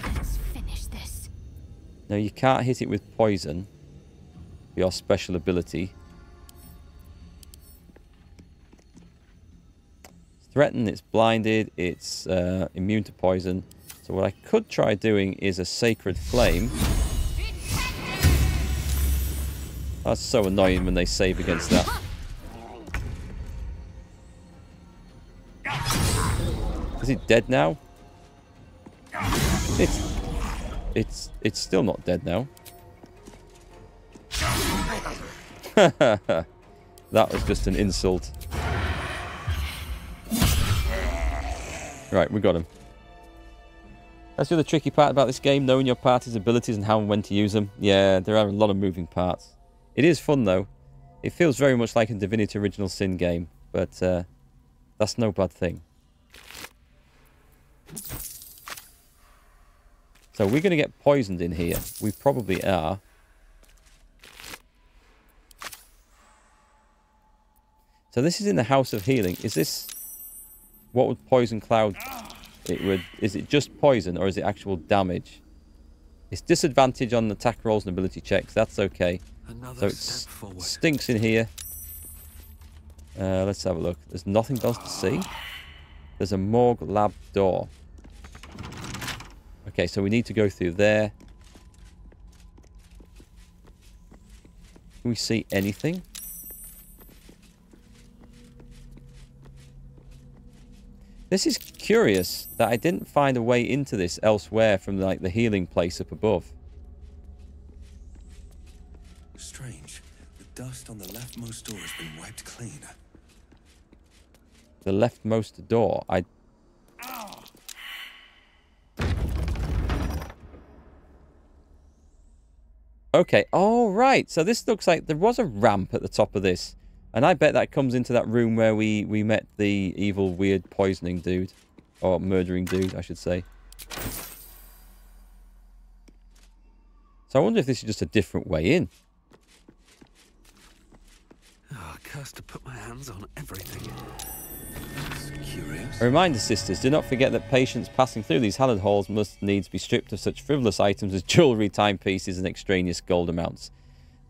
Let's finish this. Now you can't hit it with poison, your special ability. It's threatened, it's blinded, it's immune to poison. So what I could try doing is a sacred flame. That's so annoying when they save against that. Is it dead now? It's still not dead now. That was just an insult. Right, we got him. That's the other tricky part about this game, knowing your party's abilities and how and when to use them. Yeah, there are a lot of moving parts. It is fun though. It feels very much like a Divinity Original Sin game, but that's no bad thing. So we're going to get poisoned in here. We probably are. So So this is in the House of Healing. Is this... What would Poison Cloud... Is it just poison or is it actual damage? It's disadvantage on attack rolls and ability checks. That's okay. So it stinks in here. Let's have a look. There's nothing else to see. There's a morgue lab door. Okay, so we need to go through there. Can we see anything? This is curious that I didn't find a way into this elsewhere from like the healing place up above. Strange. The dust on the leftmost door has been wiped clean. The leftmost door. Okay. Oh, right. So this looks like there was a ramp at the top of this. And I bet that comes into that room where we met the evil, weird, poisoning dude. Or murdering dude, I should say. So I wonder if this is just a different way in. Oh, cursed to put my hands on everything. That's curious. A reminder, sisters, do not forget that patients passing through these hallowed halls must needs be stripped of such frivolous items as jewellery, timepieces, and extraneous gold amounts.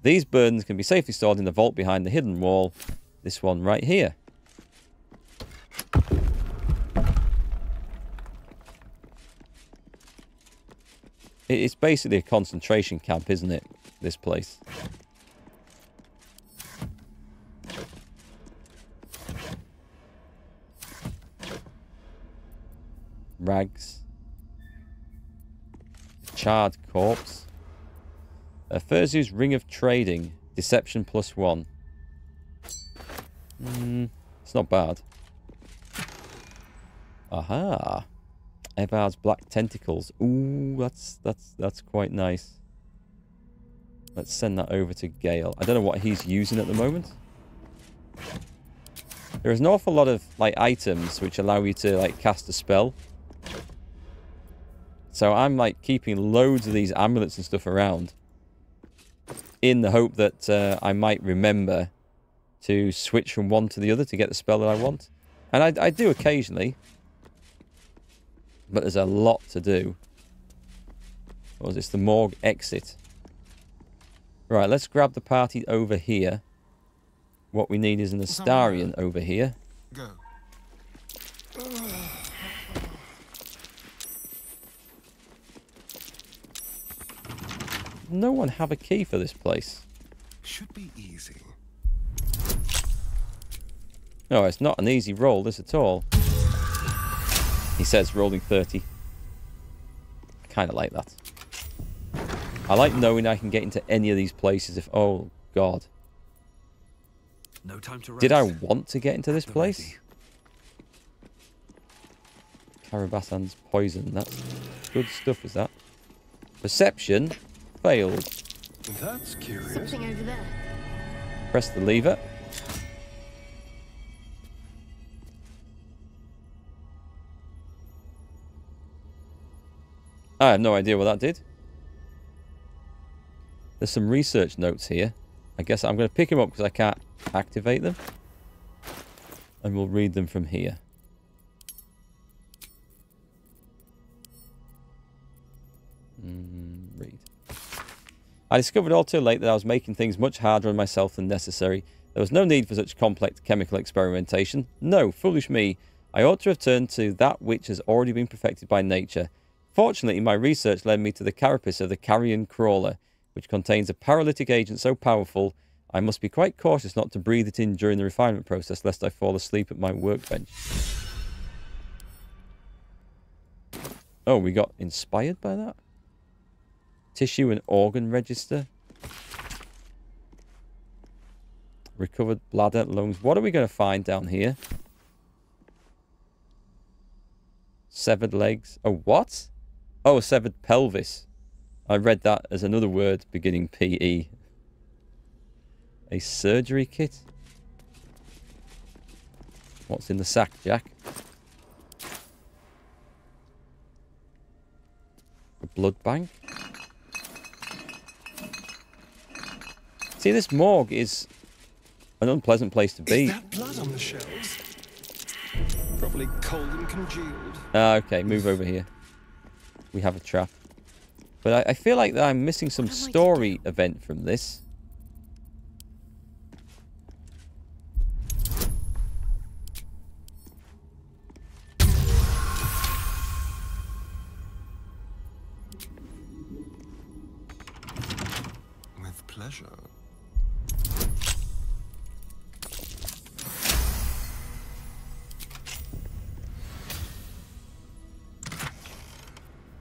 These burdens can be safely stored in the vault behind the hidden wall. This one right here. It's basically a concentration camp, isn't it? This place. Rags. Charred corpse. Furzu's Ring of Trading. Deception +1. It's not bad. Aha. Evard's Black Tentacles. Ooh, that's quite nice. Let's send that over to Gale. I don't know what he's using at the moment. There is an awful lot of like items which allow you to like cast a spell. So I'm like keeping loads of these amulets and stuff around in the hope that I might remember to switch from one to the other to get the spell that I want. And I do occasionally. But there's a lot to do. What was this? The morgue exit. Right, let's grab the party over here. What we need is an Astarion over here. Go. No one have a key for this place. Should be easy. No, it's not an easy roll, this at all. He says rolling 30. I kind of like that. I like knowing I can get into any of these places if... Oh, God. No time to rest. Did I want to get into this place? Carabassan's poison. That's good stuff, is that? Perception failed. That's curious. Something over there. Press the lever. I have no idea what that did. There's some research notes here. I guess I'm going to pick them up because I can't activate them. And we'll read them from here. Read. I discovered all too late that I was making things much harder on myself than necessary. There was no need for such complex chemical experimentation. No, foolish me. I ought to have turned to that which has already been perfected by nature. Fortunately, my research led me to the carapace of the carrion crawler, which contains a paralytic agent so powerful I must be quite cautious not to breathe it in during the refinement process, lest I fall asleep at my workbench. Oh, we got inspired by that? Tissue and organ register. Recovered bladder, lungs. What are we going to find down here? Severed legs. Oh, what? Oh, a severed pelvis. I read that as another word beginning PE. A surgery kit? What's in the sack, Jack? A blood bank? See, this morgue is an unpleasant place to be. Is that blood on the shelves? Probably cold and congealed. Okay, move over here. We have a trap. But I feel like I'm missing some story event from this. With pleasure.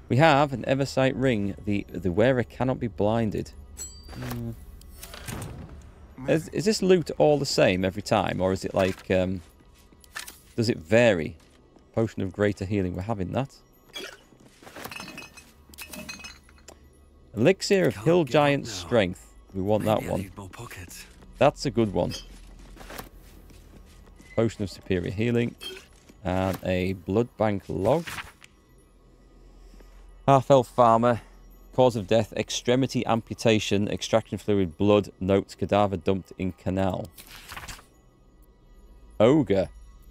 We have an Eversight ring. The wearer cannot be blinded. Is this loot all the same every time? Or is it like... does it vary? Potion of greater healing. We're having that. Elixir of Hill Giant Strength. We want that one. That's a good one. Potion of Superior Healing. And a Blood Bank Log. Half-elf farmer, cause of death, extremity amputation, extraction fluid, blood, notes, cadaver dumped in canal. Ogre,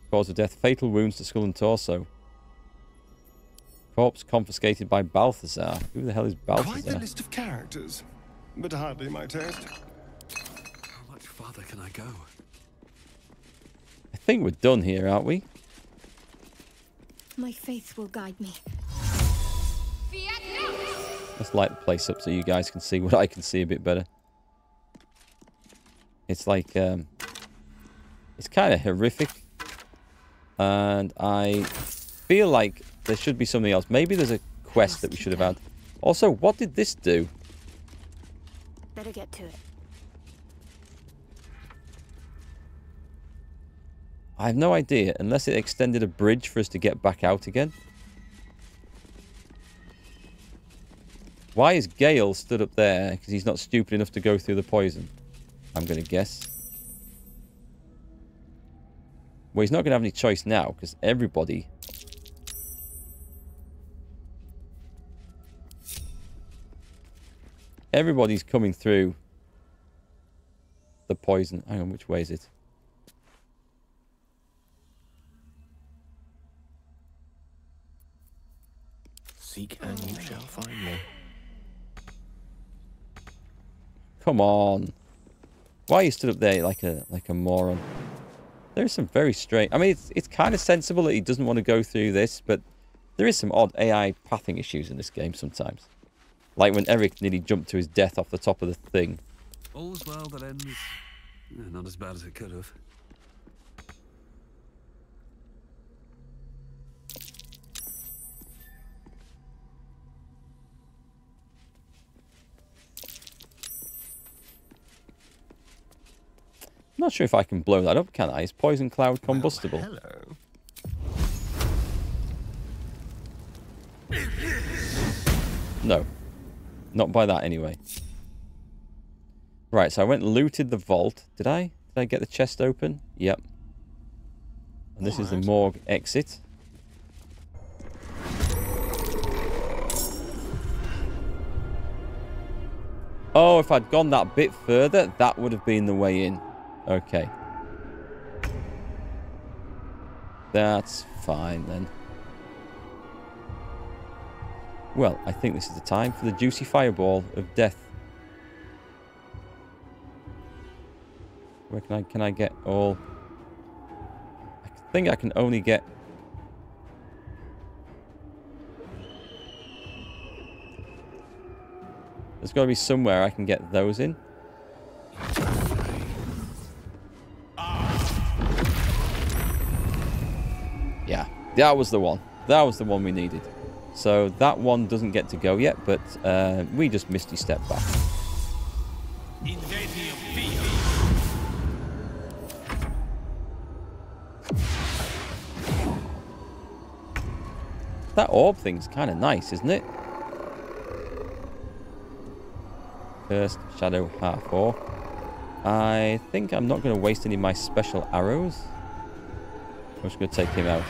cause of death, fatal wounds to skull and torso. Corpse confiscated by Balthazar. Who the hell is Balthazar? Quite the list of characters, but hardly my taste. How much farther can I go? I think we're done here, aren't we? My faith will guide me. Let's light the place up so you guys can see what I can see a bit better. It's like, it's kind of horrific. And I feel like there should be something else. Maybe there's a quest that we should have had. Also, what did this do? Better get to it. I have no idea, unless it extended a bridge for us to get back out again. Why is Gale stood up there? Because he's not stupid enough to go through the poison, I'm going to guess. Well, he's not going to have any choice now, because everybody... Everybody's coming through the poison. Hang on, which way is it? Seek and you shall find me. Come on. Why are you stood up there like a moron? There's some very strange... I mean, it's kind of sensible that he doesn't want to go through this, but there is some odd AI pathing issues in this game sometimes. Like when Eric nearly jumped to his death off the top of the thing. All's well that ends... not as bad as it could have. I'm not sure if I can blow that up, can I? Is Poison Cloud combustible? Well, hello. No. Not by that, anyway. Right, so I went and looted the vault. Did I? Did I get the chest open? Yep. And this is the morgue exit. Oh, if I'd gone that bit further, that would have been the way in. Okay. That's fine, then. Well, I think this is the time for the juicy fireball of death. Where can I get all... I think I can only get... There's got to be somewhere I can get those in. Yeah, that was the one. That was the one we needed. So that one doesn't get to go yet, but we just misty step back. That orb thing's kind of nice, isn't it? Cursed Shadow half orc. I think I'm not going to waste any of my special arrows. I'm just going to take him out.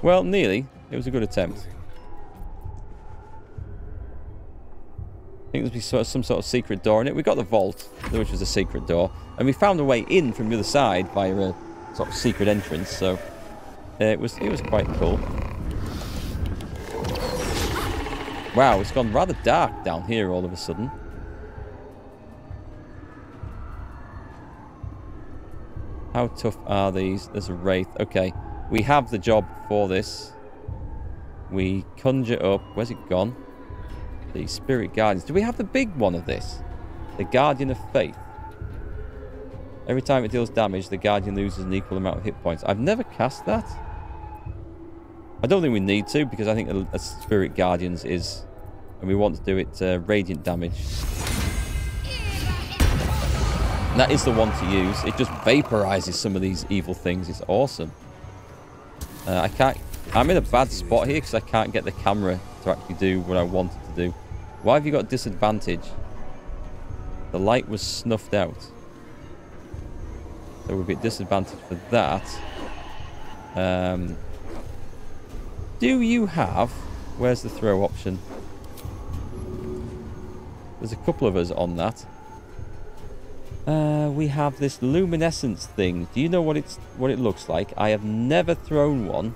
Well, nearly. It was a good attempt. think there's some sort of secret door in it. We got the vault, which was a secret door, and we found a way in from the other side via a sort of secret entrance. So it was quite cool. Wow, it's gone rather dark down here all of a sudden. How tough are these? There's a wraith. Okay, we have the job for this. We conjure up. Where's it gone? The Spirit Guardians. Do we have the big one of this? The Guardian of Faith. Every time it deals damage, the Guardian loses an equal amount of hit points. I've never cast that. I don't think we need to, because I think a Spirit Guardians is... And we want to do it radiant damage. And that is the one to use. It just vaporizes some of these evil things. It's awesome. I can't... I'm in a bad spot here because I can't get the camera to actually do what I wanted to do. Why have you got disadvantage? The light was snuffed out. So we'll be at disadvantage for that. Do you have... Where's the throw option? There's a couple of us on that. We have this luminescence thing. Do you know what it looks like? I have never thrown one.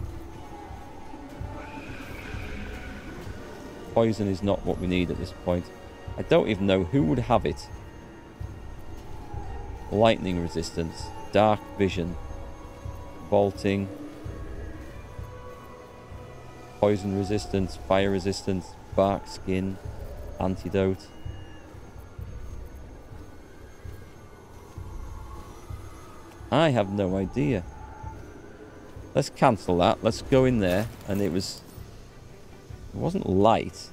Poison is not what we need at this point. I don't even know who would have it. Lightning resistance, dark vision, vaulting, poison resistance, fire resistance, bark skin, antidote. I have no idea. Let's cancel that. Let's go in there. And it wasn't light.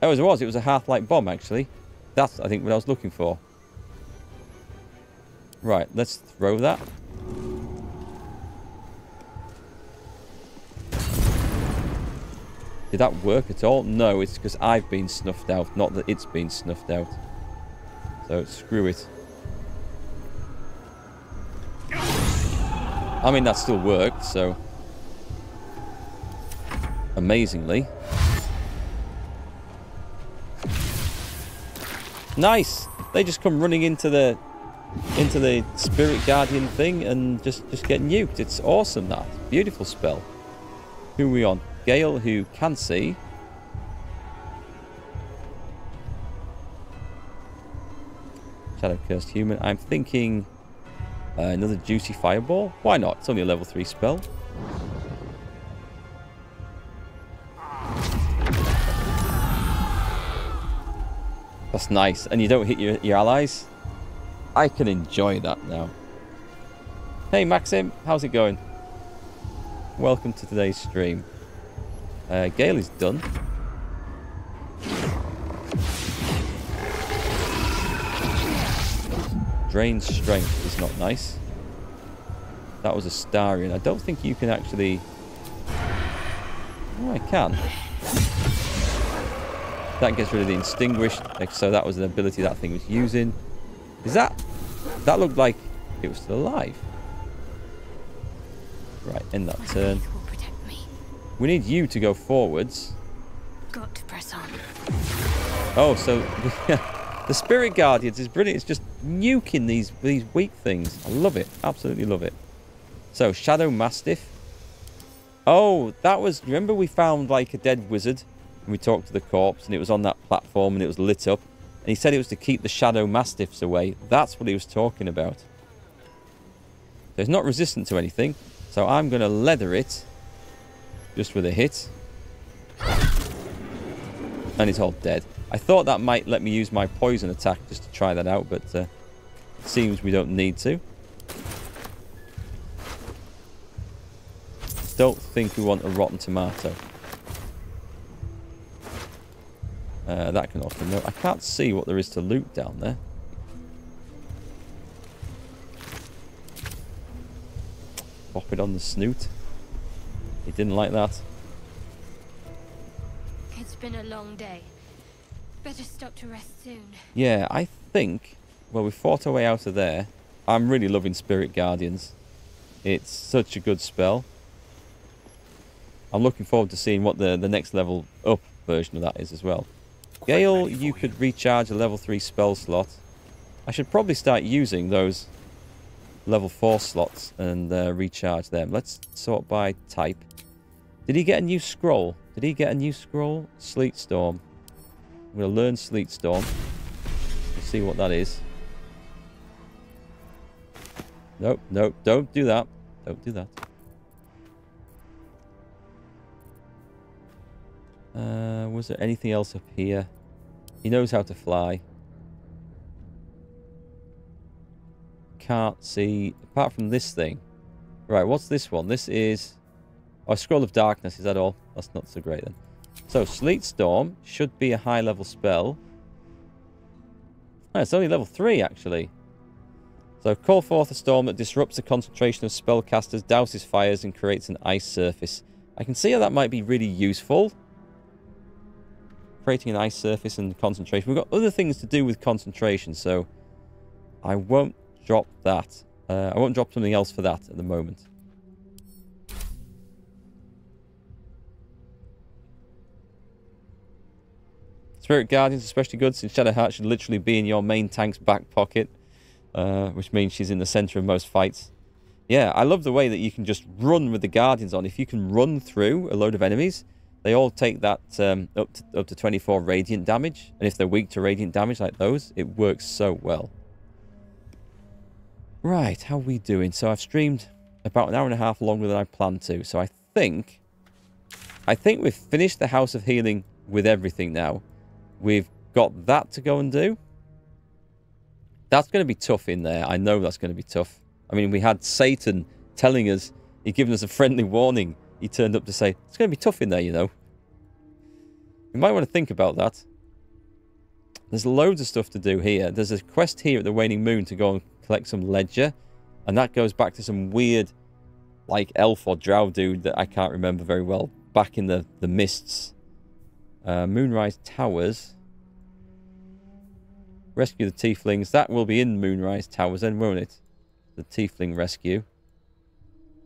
Oh, it was. It was a half-light bomb, actually. That's, I think, what I was looking for. Right, let's throw that. Did that work at all? No, it's because I've been snuffed out, not that it's been snuffed out. So, screw it. I mean, that still worked, so... Amazingly. Nice! They just come running into the Spirit Guardian thing and just get nuked. It's awesome, that. Beautiful spell. Who are we on? Gale, who can see. Shadow Cursed Human. I'm thinking another Juicy Fireball. Why not? It's only a level 3 spell. That's nice. And you don't hit your allies. I can enjoy that now. Hey Maxim, how's it going? Welcome to today's stream. Gale is done. Drain strength is not nice. That was a Starian. I don't think you can actually... Oh, I can. That gets rid of the Extinguished. So that was an ability that thing was using. Is that... That looked like it was still alive. Right, end that turn. We need you to go forwards. Got to press on. Oh, so... The Spirit Guardians is brilliant. It's just nuking these weak things. I love it. Absolutely love it. So, Shadow Mastiff. Oh, that was... Remember we found like a dead wizard? And we talked to the corpse and it was on that platform and it was lit up. And he said it was to keep the Shadow Mastiffs away. That's what he was talking about. So it's not resistant to anything. So I'm going to leather it. Just with a hit. And it's all dead. I thought that might let me use my poison attack just to try that out, but it seems we don't need to. Don't think we want a rotten tomato. That can offer no. I can't see what there is to loot down there. Pop it on the snoot. He didn't like that. It's been a long day. Better stop to rest soon. Yeah, I think... Well, we fought our way out of there. I'm really loving Spirit Guardians. It's such a good spell. I'm looking forward to seeing what the next level up version of that is as well. Gale, you could recharge a level 3 spell slot. I should probably start using those level 4 slots and recharge them. Let's sort by type. Did he get a new scroll? Did he get a new scroll? Sleet Storm. I'm going to learn Sleet Storm. We'll see what that is. Nope, nope, don't do that. Don't do that. Was there anything else up here? He knows how to fly. Can't see, apart from this thing. Right, what's this one? This is... Oh, Scroll of Darkness, is that all? That's not so great then. So, Sleet Storm should be a high-level spell. Oh, it's only level 3, actually. So, call forth a storm that disrupts the concentration of spellcasters, douses fires, and creates an ice surface. I can see how that might be really useful. Creating an ice surface and concentration. We've got other things to do with concentration, so I won't drop that. I won't drop something else for that at the moment. Spirit Guardian's especially good since Shadowheart should literally be in your main tank's back pocket, which means she's in the center of most fights. Yeah, I love the way that you can just run with the Guardians on. If you can run through a load of enemies, they all take that up to 24 radiant damage. And if they're weak to radiant damage like those, it works so well. Right, how are we doing? So I've streamed about an hour and a half longer than I planned to. So I think we've finished the House of Healing with everything now. We've got that to go and do. That's going to be tough in there. I know that's going to be tough. I mean, we had Satan telling us, he'd given us a friendly warning. He turned up to say, it's going to be tough in there, you know. You might want to think about that. There's loads of stuff to do here. There's a quest here at the Waning Moon to go and collect some ledger. And that goes back to some weird, like, elf or drow dude that I can't remember very well. Back in the mists. Moonrise Towers. Rescue the Tieflings. That will be in Moonrise Towers then, won't it? The Tiefling rescue.